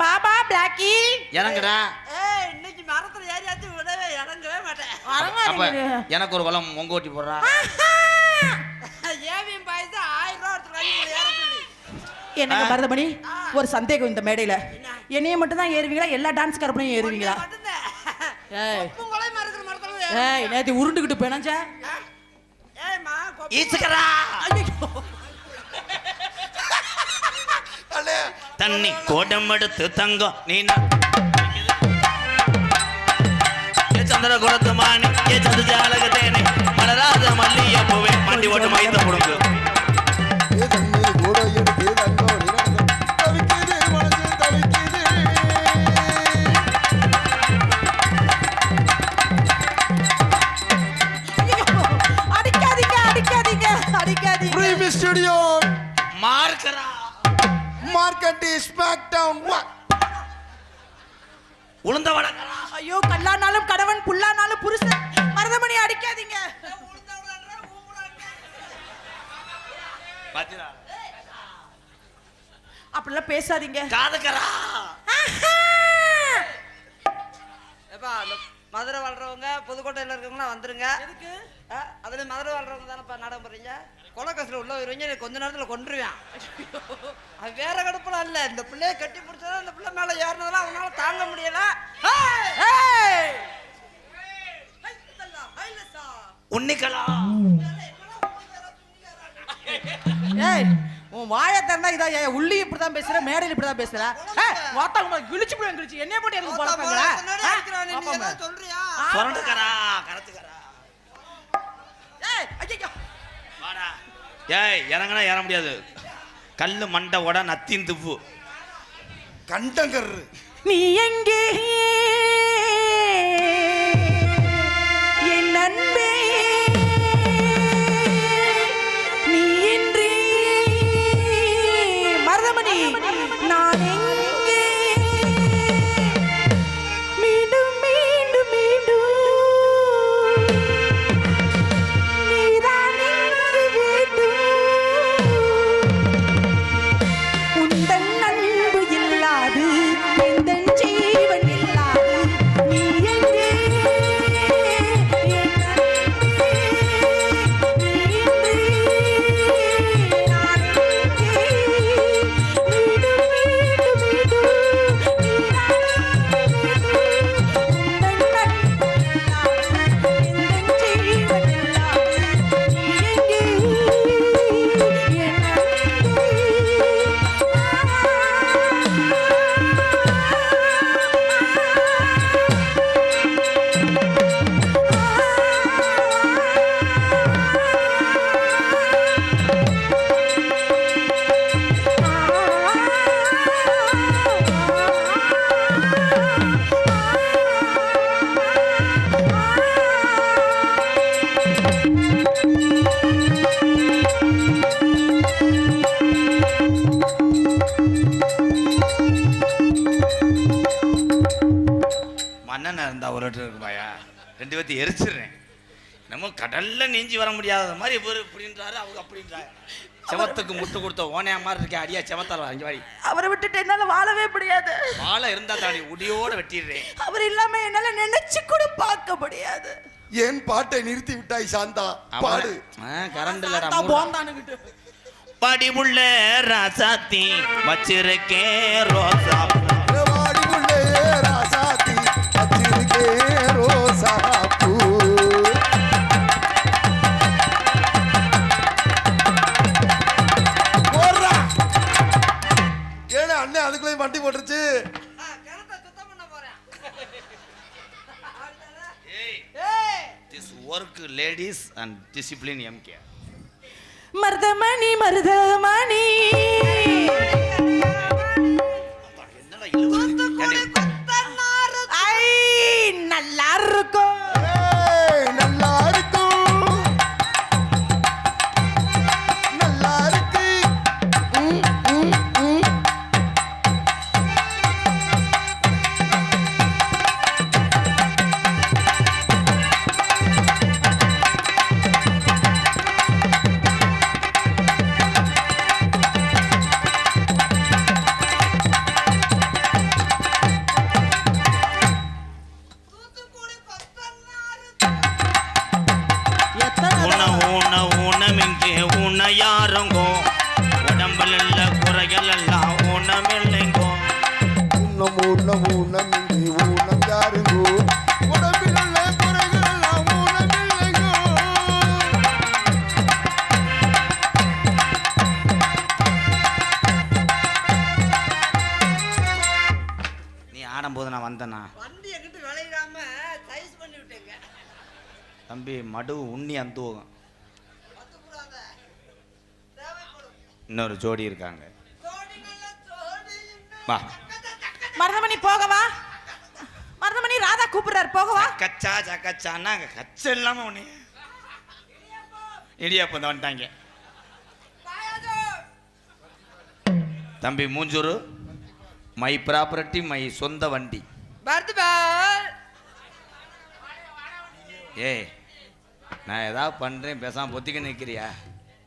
பாபா பிளாக்கி. இறங்குடா. ஏய், இன்னைக்கு மரத்துல ஏறியாச்சு விடவே இறங்கவே மாட்டேன். அப்ப வரங்க. எனக்கு ஒரு குளம் மொங்க ஓட்டி போடுறா. ஏவிஎம் பாய்ஸ் 1000 ரூபா ஒருத்தர் கை ஏற சொல்லி. என்னங்க மருதமணி, ஒரு சந்தேகம் இந்த மேடையில. என்னைய மட்டும் தான் ஏறுவீங்களா, எல்லா டான்ஸ் கரப்பனையும் ஏறுவீங்களா? மட்டும்தான். ஏய் உங்களை மறக்கிற மரத்துல ஏய், நேத்து உருண்டுகிட்டு போனாச்சா? ஏய்மா ஈச்சுக்கறா. ஐயோ, அண்ணே தண்ணி கோடம் எடுத்து தங்கம் நீ சந்திர குலத்து மாணி ஏ சது ஜாலக தேனே மலராத மல்லிய பூவே மண்டி ஓட்டு மைந்த முடுங்கு. ஏ தண்ணீர் கூட எடுத்து தங்கோ நிறந்த தவிக்குது மனசு தவிக்குது. ஐயோ, அடிக்காதீங்க அடிக்காதீங்க அடிக்காதீங்க. பிரீமி ஸ்டுடியோ மார்க்கரா மார்க்கெட்டி ஸ்மாக் டவுன் உளுந்த வடக்கரா. ஐயோ, கல்லானாலும் கணவன் புல்லானாலும் புருஷன். மருதமணி அடிக்காதீங்க. பாத்திரா அப்படிலாம் பேசாதீங்க. காதுக்கரா. ஏப்பா, அந்த மதுரை வாழ்றவங்க புதுக்கோட்டையில் இருக்கவங்களாம் வந்துருங்க. எதுக்கு? அதுல மதுரை வாழ்றவங்க தானேப்பா நாடகம் போடுறீங்க. கொலக்கசில் உள்ள வருவீங்க, கொஞ்ச நேரத்தில் கொண்டுருவேன். அது வேற கடுப்புலாம் இல்லை. இந்த பிள்ளைய கட்டி பிடிச்சதா அந்த பிள்ளை மேலே ஏறினதெல்லாம் அவனால தாங்க முடியல. ஏய், உன்னிக்கலா. ஏய், உன் வாயை திறந்தா இதா உள்ளி இப்படிதான் பேசுற மேடையில் இப்படிதான் பேசுற வாத்தா கிழிச்சு போய் கிழிச்சு என்னைய போட்டு எனக்கு பழப்பங்களா சொல்றியா சொரண்டுக்கறா கரத்துக்கறா ஏய் ஐயோ வாடா ஏய் இறங்கனா ஏற முடியாது கல்லு மண்டை உட நத்தின் துப்பு கண்டங்கர் நீ எங்கே என் நண்பே நீ இன்றி மருதமணி நான் எங்கே மீண்டும் மீண்டும் மீண்டும் நீதான் இங்கு வேண்டும் உந்தன் அன்பு இல்லாது எந்தன் ஜீவன் இல்லாது நீ எங்கே என் அன்பே நீ இன்றி நான் எங்கே மீண்டும் மீண்டும் மீண்டும் நீதான் வேண்டும் உந்தன் அன்பு இல்லாது எந்தன் ஜீவன் இல்லாது நீ எங்கே என் மன்னன் இருந்தா ஒரு இருக்கு பாயா 2 பேர்த்தையும் எரிச்சிடுறேன் நம்ம கடல்ல நீஞ்சி வர முடியாத மாதிரி இவர் இப்படின்றாரு அவங்க அப்படின்றாரு செவத்துக்கு முட்டு கொடுத்த ஓனையா மாதிரி இருக்கே அடியா செவத்தால் அஞ்சு வாரி அவரை விட்டுட்டு என்னால வாழவே முடியாது வாழை இருந்தா தாடி உடியோட வெட்டிடுறேன் அவர் இல்லாம என்னால நினைச்சு கூட பார்க்க முடியாது ஏன் பாட்டை நிறுத்தி விட்டாய் சாந்தா பாடு கரண்ட் இல்லடா போந்தானுகிட்டு படிவுள்ள ராசாத்தி வச்சிருக்கே ரோசா வாடிக்குள்ளே ராசாத்தி வச்சிருக்கே ரோசா பூ போடுறா ஏன்னா அண்ணன் அதுக்குள்ளே வண்டி போட்டுருச்சு கிணத்தை சுத்தம் பண்ண போறேன் this work ladies and discipline MK Maruthamani Maruthamani என்னடா இழுவு ஐ நல்லா இருக்கும் ஏய், நல்லா இருக்கும் நல்லா இருக்கு ம், ம், ம். உண உண உணமிங்கே உணயாருங்கோ உடம்புல உள்ள குறைகள் எல்லாம் உணமில்லைங்கோ ஊனம் ஊனம் இங்கே ஊனம் யாருங்கோ உடம்பில் உள்ள குறைகள் எல்லாம் ஊனமில்லைங்கோ நீ ஆடும்போது நான் வந்தேனா வண்டி எங்கிட்ட விளையிடாம சைஸ் பண்ணி விட்டேங்க தம்பி மடு உண்ணி அந்துவோகம் கத்துக்கூடாத தேவைப்படும் இன்னொரு ஜோடி இருக்காங்க ஜோடி நல்ல ஜோடி இன்னும் வா மருதமணி போகவா மருதமணி ராதா கூப்பிடுறாரு போகவா கச்சா சக்கச்சான்னா அங்கே கச்ச இல்லாமல் ஒன்று இடியாப்பம் தான் வந்துட்டாங்க தம்பி மூஞ்சூரு மை ப்ராப்பர்ட்டி மை சொந்த வண்டி பர்த் பால் ஏய் நான் ஏதாவது பண்ணுறேன் பேசாமல் பொத்திக்க நிற்கிறியா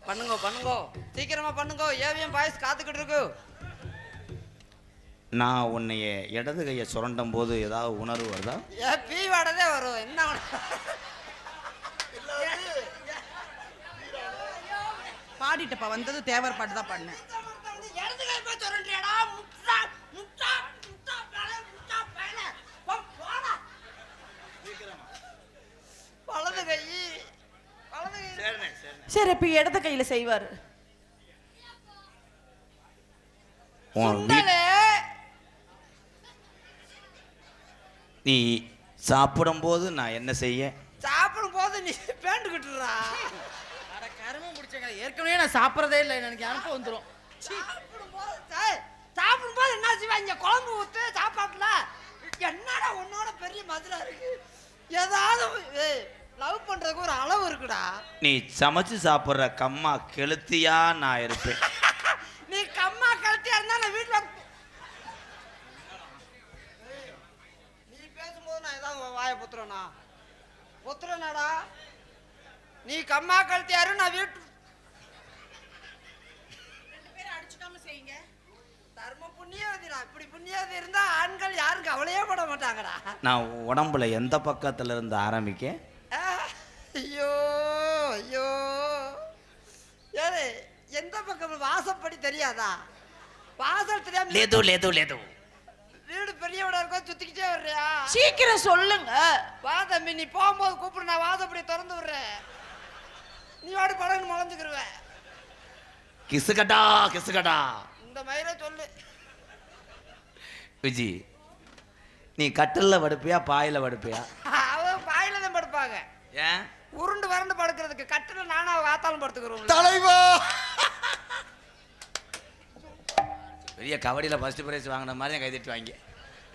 பண்ணுங்க பண்ணுங்க சீக்கிரமா பண்ணுங்க ஏவிஎம் பாய்ஸ் காத்துக்கிட்டு இருக்கு நான் உன்னைய இடது கையை சுரண்டும் போது ஏதாவது உணர்வு வருதா ஏ பீ வாடதே வரும் என்ன பாடிட்டப்பா வந்தது தேவர் பாட்டு தான் பண்ணேன் இடது கை போய் சொல்றேடா முட்டா முட்டா முட்டா பேல முட்டா பேல போடா வலது கை சரி இப்ப இடது கையில செய்வாரு உன் வீட் நீ சாப்பிடும்போது நான் என்ன செய்ய? சாப்பிடும் போது நீ பேண்டுக்கிட்டுறா. அட கருமம் பிடிச்சங்க, ஏற்கனவே நான் சாப்பிட்றதே இல்லை, எனக்கு அனுப்ப வந்துடும். சாப்பிடும்போது என்ன செய்வாங்க? குழம்பு ஊத்து சாப்பாட்டுல. என்னடா உன்னோட பெரிய மதுரா இருக்கு. ஏதாவது லவ் பண்றதுக்கு ஒரு அளவு இருக்குடா. நீ சமைச்சு சாப்பிட்ற கம்மா கெளுத்தியா நான் இருப்பேன். நீ கம்மா கழுத்தியா இருந்தா நான் வீட்டுல நீ பேசும்போது நான் ஏதாவது வாயை புத்துறனாடா. நீ கம்மா கழுத்தியாரு நான் வீட்டு அடிச்சுக்காம செய்யுங்க. தர்ம புண்ணியவதிடா. இப்படி புண்ணியவதி இருந்தா ஆண்கள் யாரும் கவலையே பட மாட்டாங்கடா. நான் உடம்புல எந்த பக்கத்துல இருந்து ஆரம்பிக்க? ஐயோ ஐயோ, ஏறு எந்த பக்கம் வாசப்படி தெரியாதா? வாசல் தெரியாம லேது லேது லேது. வீடு பெரிய வீடா இருக்கும், சுத்திக்கிட்டே வர்றியா? சீக்கிரம் சொல்லுங்க. வா தம்பி, நீ போகும்போது கூப்பிடு, நான் வாசப்படி திறந்து விடுறேன். நீ வாடி படகு முளைஞ்சுக்கிருவ. கிசுகட்டா கிசுகட்டா. இந்த மயிரை சொல்லு. விஜி, நீ கட்டில்ல படுப்பியா பாயில படுப்பியா? அவங்க பாயில தான் படுப்பாங்க. ஏன் உருண்டு வறண்டு படுக்கிறதுக்கு? கட்டில நானும் அவ வாத்தாலும் படுத்துக்கிறோம். தலைவா பெரிய கபடியில் ஃபர்ஸ்ட் பிரைஸ் வாங்கின மாதிரி கை தட்டி வாங்கி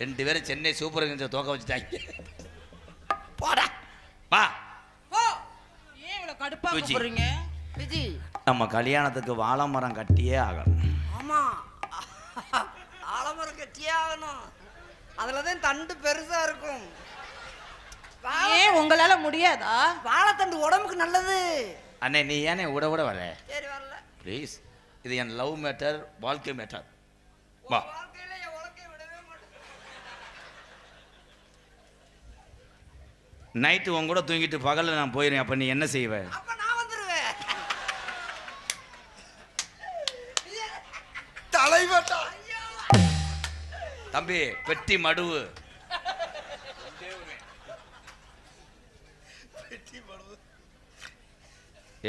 2 பேரும் சென்னை சூப்பர் கிங்ஸை தோக்க வச்சுட்டாங்க. போடா வா. போ. ஏன் இவ்வளவு கடுப்பா விஜி. கூப்பிடுறீங்க? விஜி, நம்ம கல்யாணத்துக்கு வாழை மரம் கட்டியே ஆகணும். ஆமா, ஆலமரம் கட்டியே ஆகணும். அதுலதான் தண்டு பெருசா இருக்கும். ஏன் உங்களால முடியாதா? வாழைத்தண்டு உடம்புக்கு நல்லது. அண்ணே நீ ஏனே விட விட வர? சரி வரல. ப்ளீஸ், இது என் லவ் மேட்டர், வாழ்க்கை மேட்டர். வா. வாழ்க்கையில என் வாழ்க்கையை விடவே மாட்டேன். நைட்டு உன் கூட தூங்கிட்டு பகலில் நான் போயிடுறேன். அப்போ நீ என்ன செய்வ? அப்ப நான் வந்துருவேன். தலைவட்டா தம்பி பெட்டி மடுவு.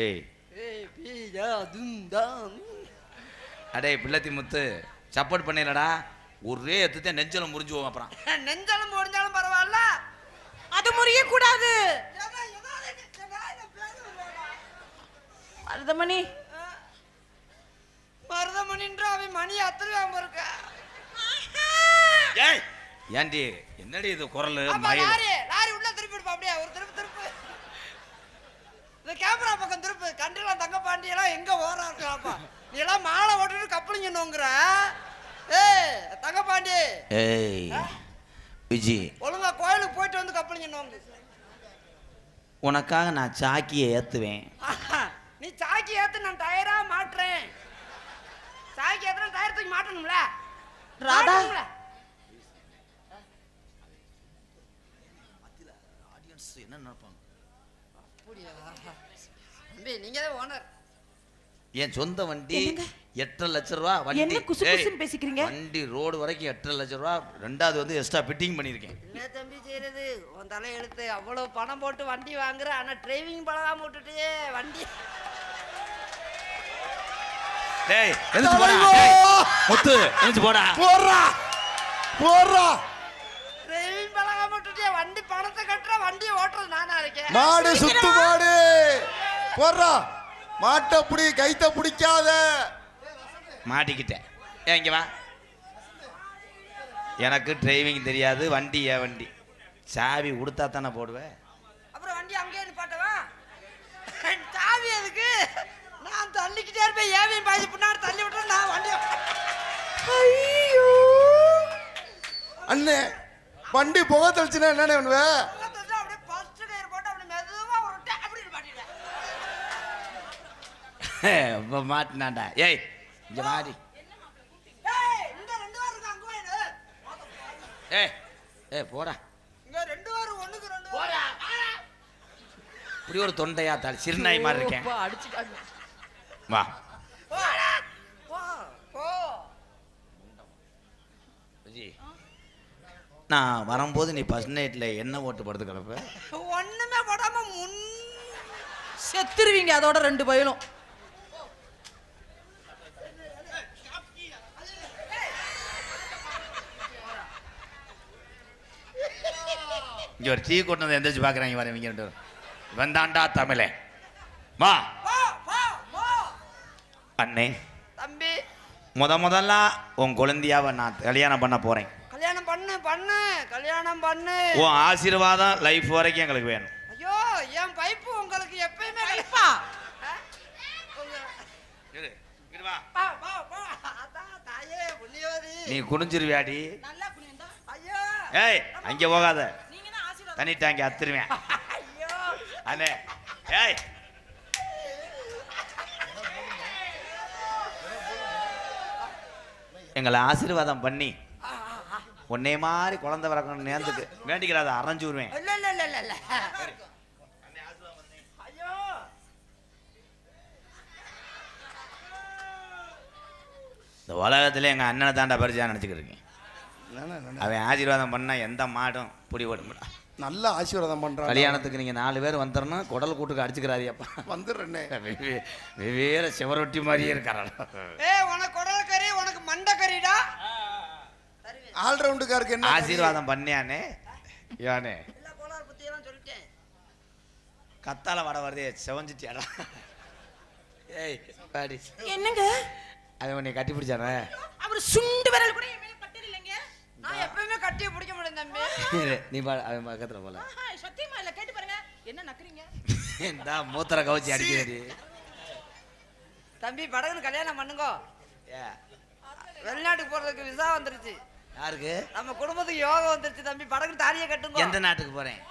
ஏய் அடே பிள்ளத்தி முத்து, சப்போர்ட் பண்ணிடலடா. ஒரே எத்துத்தே நெஞ்சலம் முறிஞ்சு போவோம். அப்புறம் நெஞ்சாலும் முடிஞ்சாலும் பரவாயில்ல, அது முறிய கூடாது. மருதமணி, மருதமணின்ற அவன் மணி அத்தனை இருக்க. ஏய் ஏண்டி என்னடி இது குரல்? லாரி லாரி உள்ள திருப்பிடுப்பா. அப்படியே ஒரு திருப்பு. இந்த கேமரா பக்கம் திருப்பு. கண்டிலாம் தங்க பாண்டியெல்லாம் எங்க ஓரா இருக்காப்பா? நீ எல்லாம் மாலை ஓட்டுட்டு கப்பலிங்க நோங்குற. ஏய் தங்க பாண்டி, ஏய் விஜி, ஒழுங்கா கோயிலுக்கு போயிட்டு வந்து கப்பலிங்க நோங்கு. உனக்காக நான் சாக்கியை ஏற்றுவேன். நீ சாக்கி ஏத்து, நான் டயரா மாட்டுறேன். சாக்கி ஏத்துனா டயர் தூக்கி மாட்டணும்ல. ராதா. என்ன நினைப்பாங்க? அப்படியா தம்பி, நீங்க தான் ஓனர். என் சொந்த வண்டி என்னங்க? 8.5 லட்சம் ரூபா வண்டி. என்ன குசு குசுன்னு ஏய், பேசிக்கிறீங்க? வண்டி ரோடு வரைக்கும் 8.5 லட்சம் ரூபா. 2வது வந்து எக்ஸ்ட்ரா ஃபிட்டிங் பண்ணியிருக்கேன். என்ன தம்பி செய்யறது? உன் தலை எழுத்து. அவ்வளவு பணம் போட்டு வண்டி வாங்குற, ஆனா டிரைவிங் பழகாம விட்டுட்டே வண்டி. டேய் எந்திரிச்சு போடா. டேய் முத்து எந்திரிச்சு போடா. போறா டிரைவிங் பழகாம விட்டுட்டே வண்டி பணத்தை கட்டுற, வண்டியை ஓட்டுறது நானா இருக்கேன். மாடு சுத்து மாடு போறா. மாட்டை புடி, கைத்த பிடிக்காத. மாட்டிக்கிட்டேன். ஏன் இங்க வா. எனக்கு டிரைவிங் தெரியாது. வண்டி ஏன் வண்டி சாவி கொடுத்தா தானே போடுவேன். அப்புறம் வண்டி அங்கேயே நிப்பாட்டவா? சாவி எதுக்கு? நான் தள்ளிக்கிட்டே இருப்பேன். ஏவியும் பாதி பின்னாடி தள்ளி விட்டு நான் வண்டி. ஐயோ, அண்ணே வண்டி புகை தெளிச்சுன்னா என்னண்ணே பண்ணுவ? அப்படியே ஃபர்ஸ்ட் டயர் போட்டு அப்படி மெதுவா ஒரு அப்படி நிப்பாட்டிட்டேன். இப்போ மாட்டினாண்டா. ஏய் இங்க மாடி. ஏய் இந்த 2 வாரம் இருக்கு, அங்க போயிடு. ஏய் ஏய் போடா. இங்க 2 வாரம் 1க்கு 2 போடா. இப்படி ஒரு தொண்டையா தாள் சிறுநாய் மாதிரி இருக்கேன். அப்பா, அடிச்சுட்டாங்க. வா. போடா. போ. விஜி, நான் வரும்போது நீ ஃபர்ஸ்ட் நைட்ல என்ன ஓட்டு படுத்து கிடப்ப? ஒண்ணுமே போடாம செத்துருவீங்க அதோட 2 பயலும். இங்கே ஒரு டீ கொண்டு வந்து எந்திரிச்சு பார்க்குறாங்க வரேன் இவங்க இவன் தாண்டா தமிழே வா அண்ணே தம்பி முதல்ல உன் குழந்தையாவை நான் கல்யாணம் பண்ண போறேன். கல்யாணம் பண்ணு கல்யாணம் பண்ணு. உன் ஆசீர்வாதம் லைஃப் வரைக்கும் எங்களுக்கு வேணும். ஐயோ என் பைப்பு உங்களுக்கு எப்பயுமே லைஃபா? நீ குனிஞ்சிருவியாடி. நல்லா புரியுதா? ஐயோ ஏய் அங்கே போகாத, நீங்க தான் ஆசீர்வாதம். தண்ணி டாங்கி அத்துருவேன். ஐயோ அண்ணே ஏய் எங்களை ஆசீர்வாதம் பண்ணி உன்னை மாதிரி குழந்தை பிறக்கணும் நேர்ந்துக்கு வேண்டிக்கிறாத அரைஞ்சு விடுவேன். இல்ல இல்ல இல்ல இல்ல ஐயோ இந்த உலகத்துல எங்க அண்ணனை தாண்டா பரிச்சயம் நினைச்சுக்கிட்டு இருக்கேன். அவன் ஆசீர்வாதம் பண்ணா எந்த மாடும் புடி ஓட. நல்ல ஆசீர்வாதம் பண்றான். கல்யாணத்துக்கு நீங்க 4 பேர் வந்துடணும். குடல் கூட்டுக்கு அடிச்சுக்கிறாதியப்பா. வந்துடுறேன்னே. வெவ்வேறு சிவரொட்டி மாதிரியே இருக்காரா. ஏய் உனக்கு குடல் கறி உனக்கு மண்டை கறிடா. ஆல்ரவுண்டுக்காருக்கு என்ன ஆசீர்வாதம் பண்ணியானே யானே எல்லா கோளாறு பத்தியெல்லாம் சொல்லிட்டேன். கத்தால வட வருதே செவஞ்சிட்டியாடா. ஏய் பாடி என்னங்க அவன் உன்னை கட்டி பிடிச்சானே. அவர் சுண்டு விரல் கூட என் மேல பட்டது இல்லைங்க. நான் எப்பவுமே கட்டியே பிடிக்க முடியும் தம்பி. நீ பா அவன் பக்கத்துல போல. சத்தியமா இல்ல, கேட்டு பாருங்க. என்ன நக்குறீங்க? இந்த மூத்தர கவச்சி அடிக்கிறது. தம்பி படகுன்னு கல்யாணம் பண்ணுங்க. ஏ வெளிநாட்டுக்கு போறதுக்கு விசா வந்துருச்சு. யாருக்கு? நம்ம குடும்பத்துக்கு யோகம் வந்துருச்சு தம்பி. படகுன்னு தாலியை கட்டுங்க. எந்த நாட்டுக்கு போறேன்?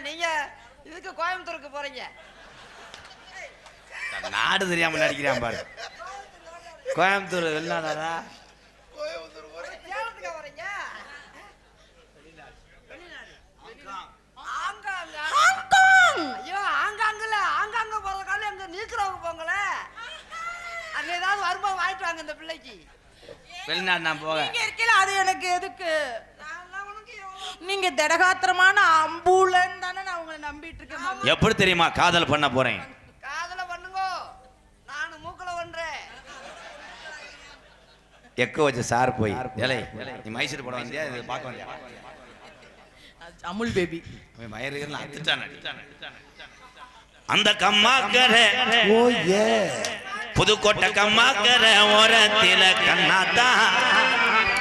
நீங்க இதுக்கு கோயம்புத்தூருக்கு போறீங்க. நாடு தெரியாம நடிக்கிறான் பாரு. கோயம்புத்தூர் வெளிநாடா? சேலத்துக்கு போறீங்க? ஐயோ ஆங்காங்கல ஆங்காங்க போற காலம் எங்க நீக்கிறவங்க போங்களே. அங்க ஏதாவது வரும்போது வாங்கிட்டு வாங்க இந்த பிள்ளைக்கு. வெளிநாடு நான் போக. நீங்க இருக்கல அது எனக்கு எதுக்கு? நீங்க திடகாத்திரமான அம்புலன்னு தானே நான் உங்களை நம்பிட்டு இருக்கேன். எப்படி தெரியுமா காதல் பண்ண போறேன்? காதல பண்ணுங்க. நானும் மூக்கல பண்றேன். எக்க வச்ச சார் போய் ஏலே நீ மைசூர் போட வந்தியா? இது பார்க்க வந்தியா? அமுல் பேபி அவன் மயிறுகள்லாம் அத்துட்டான். அந்த கம்மாக்கர ஓ ஏ புதுக்கோட்டை கம்மாக்கர ஓரத்தில கண்ணாத்தா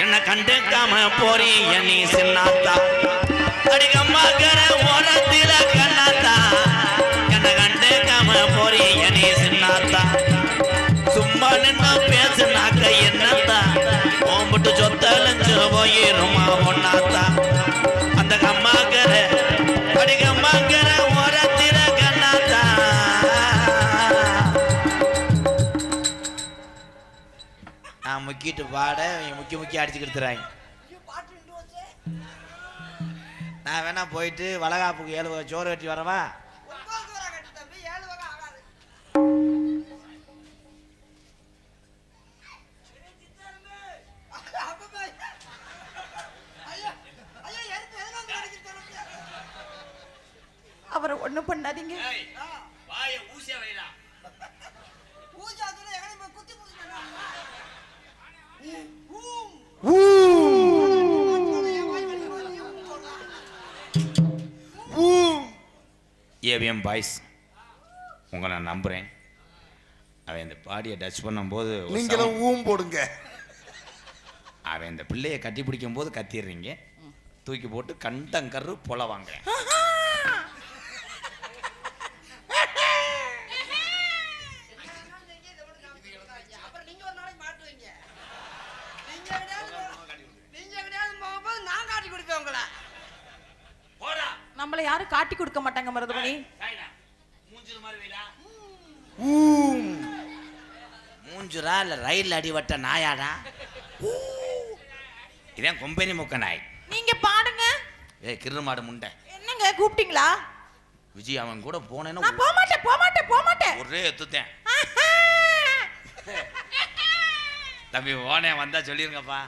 என்ன கண்டுக்காம போறீங்க நீ சின்னாத்தா. அடி கம்மாக்கர ஓரத்தில கண்ணாத்தா என்ன கண்டுக்காம போறீங்க நீ சின்னாத்தா. சும்மா நின்று பேசுனாக்க என்னத்தா ஓம்பிட்டு சொத்தலைஞ்சு போயிருமா ஒன்னாத்தா. அந்த கம்மாக்கர அடி கம்மாக்கர ஓரத்தில கண்ணாத்தா. நான் முக்கிட்டு பாட முக்கி அடிச்சுக்கிட்டுறாங்க. நான் வேணா போயிட்டு வளகாப்புக்கு 7 வகை சோறு கட்டி வரவா? அவரை ஒண்ணும் பண்ணாதீங்க. ஏவிஎம் பாய்ஸ் உங்களை நான் நம்புகிறேன். அவன் இந்த பாடியை டச் பண்ணும்போது நீங்களும் ஊம் போடுங்க. அவன் இந்த பிள்ளையை கட்டி பிடிக்கும் போது கத்திடுறீங்க. தூக்கி போட்டு கண்டங்கரு பொல வாங்குறேன். நம்மள யாரும் காட்டி கொடுக்க மாட்டாங்க மருதமணி. மூஞ்சுரா இல்ல ரயில் அடிவட்ட நாயாடா? இதான் கொம்பனி முக்க நாய். நீங்க பாடுங்க. ஏய் கிரு மாடு முண்டை. என்னங்க கூப்பிட்டீங்களா? விஜய் அவன் கூட போனேன்னா நான் போக மாட்டேன். ஒரே எத்துத்தேன். தம்பி ஓனே வந்தா சொல்லிருங்கப்பா.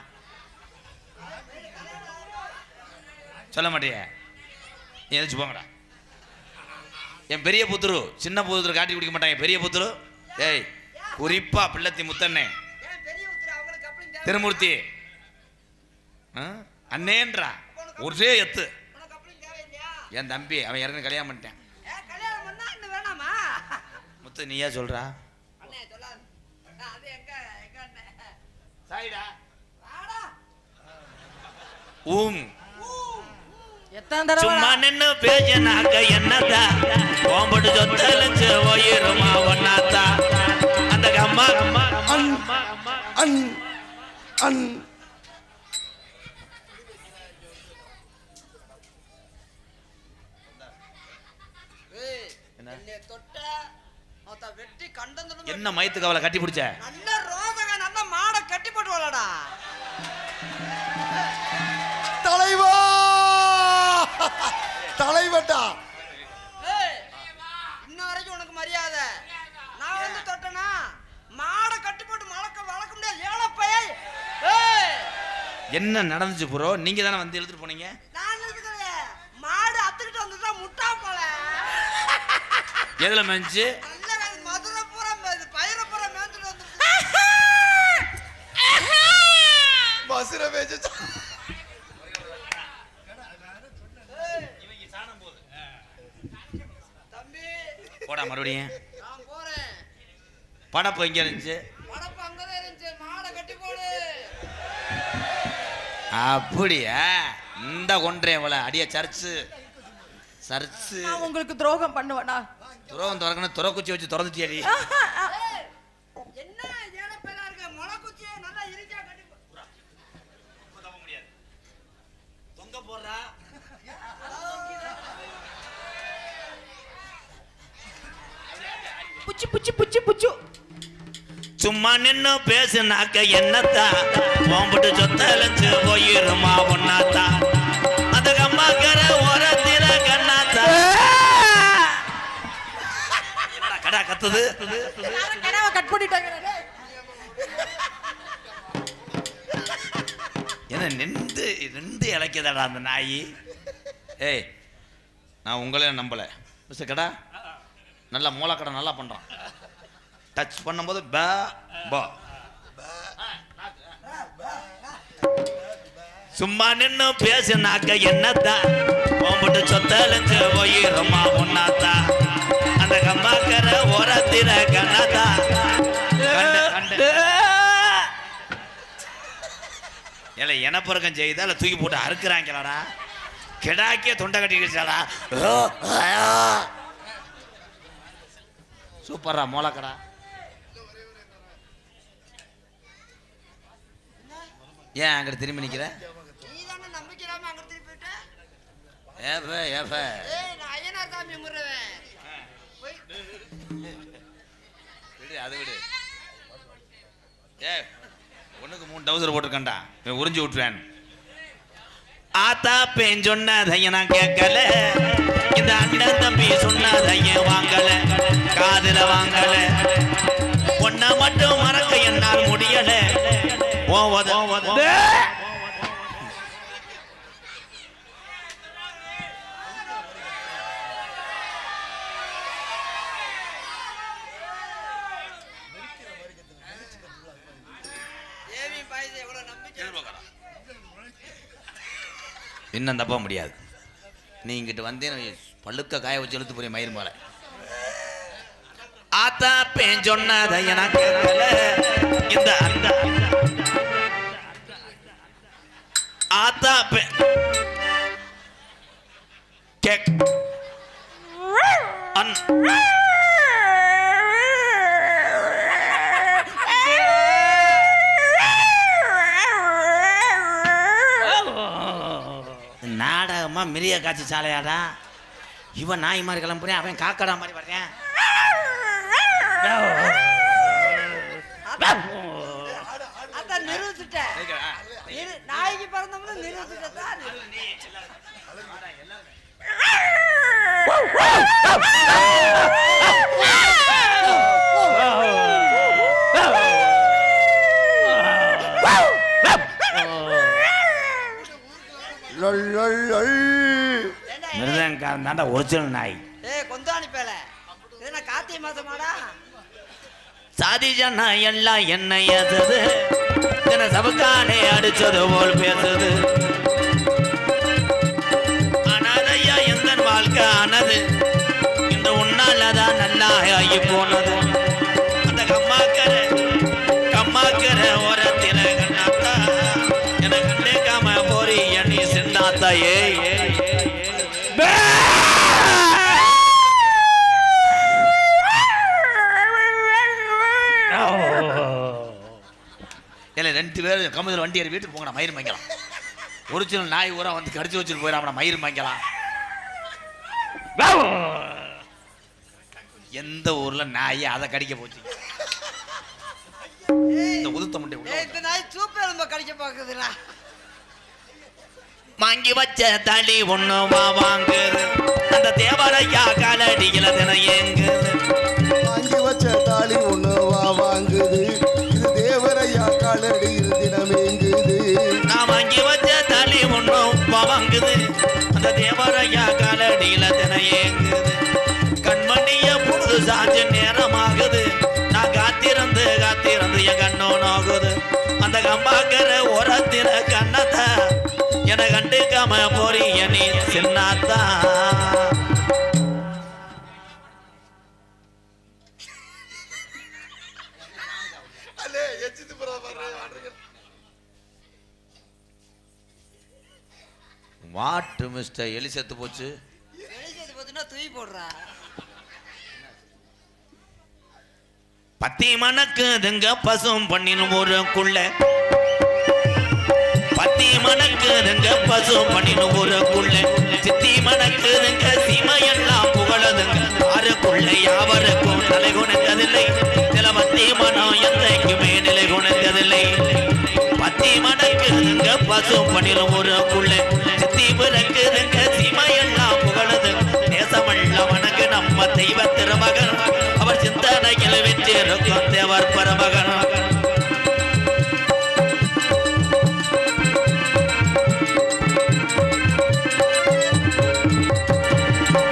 சொல்ல மாட்டியே? நீ எதிர்த்து போங்கடா. என் பெரிய புத்துரு சின்ன புத்துரு காட்டி குடிக்க மாட்டாங்க. பெரிய புத்துரு ஏய் குறிப்பா பிள்ளத்தி முத்தண்ணே திருமூர்த்தி அண்ணேன்றா ஒரே எத்து. என் தம்பி அவன் ஏற்கனவே கல்யாணம் பண்ணிட்டேன். கல்யாணம் பண்ணா இன்னும் வேணாமா? முத்து நீயா சொல்றா? அண்ணே சொல்லாத. அது எங்க அண்ணே சாயிடா வாடா. எத்தனை தடவை சும்மா நின்னு பேஜனாக்க என்னதா கோம்பட்டு சொத்தலஞ்சு ஓயிருமா ஒன்னாத்தா அந்த அம்மா அன் அன் அன் ஏய் என்னைய தொட்ட மொத்த வெட்டி கண்டந்துடும். என்ன மயத்துக்கு அவளை கட்டி பிடிச்ச? நல்ல ரோதக நல்ல மாட கட்டி போட்டு வாடா. தலைவா தலைவட்டா. ஏய் இன்ன வரைக்கும் உனக்கு மரியாதை. நான் வந்து தொட்டனா மாட கட்டி போட்டு வளர்க்க முடியாது ஏழை பைய. ஏய் என்ன நடந்துச்சு ப்ரோ? நீங்க தானே வந்து எழுதிட்டு போனீங்க. நான் எதுக்குறே மாடு அத்துக்கிட்டு வந்துட்டா முட்டா போல. எதுல மேய்ஞ்சி? நல்ல மதுரை பூரா பயிர பூரா மேய்ஞ்சிட்டு வந்துருச்சு. மசுர பேச்சு தம்பி போடா மறுபடியும். நான் போறேன். படப்பு எங்க இருந்துச்சு? படப்பு அங்கதான் இருந்துச்சு. மாட கட்டி போடு. அப்படியா? இந்த கொன்றேன் இவளை அடிய சர்ச்சு சர்ச்சு. நான் உங்களுக்கு துரோகம் பண்ணுவேனா? துரோகம் திறக்கணும். துறக்குச்சி வச்சு திறந்துட்டியடி. ஏய், என்ன ஏழை பையலா இருக்க? முளைக்குச்சியே நல்லா இருக்கா கட்டி போடு. தொங்க போடுறா. புச்சு புச்சு புச்சு புச்சு. சும்மா நின்னு பேசுனாக்க என்னத்தா கோம்பட்டு சொத்தலஞ்சு போயிருமா ஒன்னாத்தா அந்த அம்மாக்கர ஓரத்தில கண்ணாத்தா. கடா கத்துது. கிடாவை கட் பண்ணிட்டாங்க. என்ன நின்று இழைக்கதாடா அந்த நாய். ஏய் நான் உங்களே நம்பலை மிஸ்டர் கடா. நல்லா மூலக்கடை நல்லா பண்ணுறான். டச் பண்ணும்போது பா பா. சும்மா நின்னு பேசுனாக்க என்னத்தா கோம்பட்டு சொத்தலஞ்சு போயிருமா ஒன்னாத்தா அந்த கம்மாக்கர ஓரத்திர கண்ணாத்தா. இல்லை எனப்பறக்கம் செய்தா இல்லை தூக்கி போட்டு அறுக்குறாங்களாடா. கிடாக்கே தொண்டை கட்டிக்கிச்சாடா. சூப்பரா மோளக்கடா. ஏன் அங்கிட்ட திரும்பி நிக்கிற? நீதானே நம்பிக்கை இல்லாம அங்க திருப்பி போயிட்ட. ஏஃப ஏய் நான் ஐயனார் சாமி கும்பிடுறேன். போய் விடு அது விடு. ஏ ஒண்ணுக்கு 3 டவுசர் போட்டிருக்கேன்டா. உறிஞ்சி விட்டுவேன். ஆத்தா பேன் சொன்னதைய நான் கேட்கல. இந்த அண்ணன் தம்பி சொன்னதைய வாங்கல. காதுல வாங்கல. பொண்ண மட்டும் மறக்க என்னால் முடியல. தேவி பாய்து எவ்வளவு நம்பிக்கை. இன்னும் தப்ப முடியாது. நீ இங்கிட்டு வந்தேன் பழுக்க காய வச்சு எழுத்து போறிய மயிர் மேல. ஆத்தா பேன் சொன்னதை நான் கேட்கல. இந்த அந்த ஆத்தா பேன் கேக் அன் நாடகமா மிரிய காட்சி சாலையாடா. இவன் நாய் மாதிரி கிளம்புறேன், அவன் காக்கடா மாதிரி வர்றேன். அதான் நிரூபிச்சிட்டேன். நாய்க்கு பிறந்தோம்னா நிரூபிச்சிட்டா. மிருதங்காரன் தாண்டா ஒரிஜினல் நாய். ஏய் கொந்தாணி பேல இது நான் கார்த்திகை மாசமாடா. சாதி ஜன எல்லாம் என்ன ஏத்துது. தின சபக்கானே அடிச்சது போல் பேசுது. அனாதையா எந்த ஆனது இந்த உன்னாலதான் நல்லா ஆகி போனது அந்த கம்மாக்கர ஓரத்தில கண்ணாத்தா எனக்கு கேட்காம போறி நீ சின்னாத்தாயே இல்லை 2 பேர் கம்பத்தில் வண்டி ஏறி வீட்டுக்கு போங்க மயிர் வாங்கிக்கலாம் ஒரிஜினல் நாய் ஊரா வந்து கடிச்சு வச்சுட்டு போயிடாம மயிர் வாங்கிக்கலாம் எந்த ஊர்ல நாயை அதை கடிக்க போச்சு இந்த உதுத்த முட்டை இந்த நாய் சூப்பர் எலும்ப கடிக்க பாக்குதுடா வாங்கி வச்ச தளி ஒண்ணு வாங்குது அந்த தேவரையா காலடியில தினம் ஏங்குது வாங்கி வச்ச தாலி ஒண்ணு வாங்குது இது தேவரையா காலடியில் தினமேங்குது நான் வாங்கி வச்ச தளி ஒண்ணு வாங்குது அந்த தேவரையா காலடியில தினம் ஏங்குது கண்மணிய புது சாஞ்சு நேரமாகுது நான் காத்திருந்து என் கண்ணோ நோகுது அந்த கம்பாக்கற ஓரத்தில கண்ணத்தா என கண்டுக்காம போறி நீ சின்னாத்தா வாட்டு மிஸ்டர் எலி செத்து போச்சு தூக்கி போடுறா பத்தி மணக்குதுங்க பசும் பண்ணினும் ஊருக்குள்ள பத்தி மணக்குதுங்க பசும் பண்ணினும் ஊருக்குள்ள சித்தி மணக்குதுங்க சீமையெல்லாம் புகழதுங்க ஆறுக்குள்ள யாவருக்கும் தலை குணத்ததில்லை சில பத்தி மனம் எந்தைக்குமே நிலை குணத்ததில்லை பத்தி மணக்குதுங்க பசும் பண்ணினும் ஊருக்குள்ள சித்தி பிறக்குதுங்க சீமையெல்லாம் புகழதுங்க தேசமல்ல வணங்கு நம்ம தெய்வ திருமகன் அவர் சிந்தனையில் வெற்றிருக்கும் தேவர் பரமகன்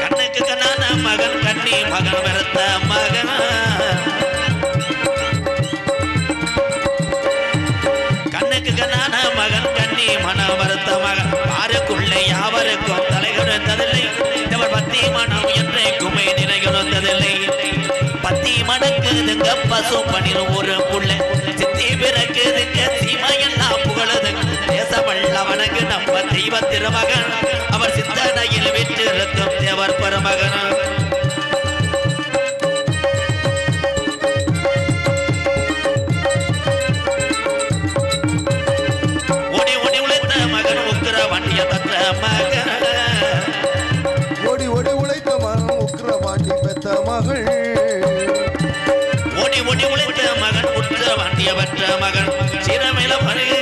கண்ணுக்கு கண்ணான மகன் கண்ணி மகன் வெறுத்த மகன் கண்ணுக்கு கண்ணான மகன் கண்ணி மனம் வருத்த மகன் ஆறுக்குள்ளே யாவருக்கும் தலைகுறந்ததில்லை தேவர் பத்தி மனம் என்றைக்குமே நினைகுறந்ததில்லை பத்தி மணக்குதுங்க பசு பண்ணிடும் ஒரு புள்ள சித்தி பிறக்குதுங்க சீமையெல்லாம் புகழுதுங்க தேசமல்லவனுக்கு நம்ம தெய்வ திருமகன் அவர் சிந்தனையில் விற்றிருக்கும் தேவர் பரமகன் ஓடி ஓடி உழைத்த மகன் உக்கிர வண்டிய தற்ற மகன் ஓடி ஓடி உழைத்த மகன் உக்கிர பாட்டி பெத்த மகள் ஓடி ஓடி உழைத்த மகன் உற்ற வண்டிய பெற்ற மகன் சிறமில வருக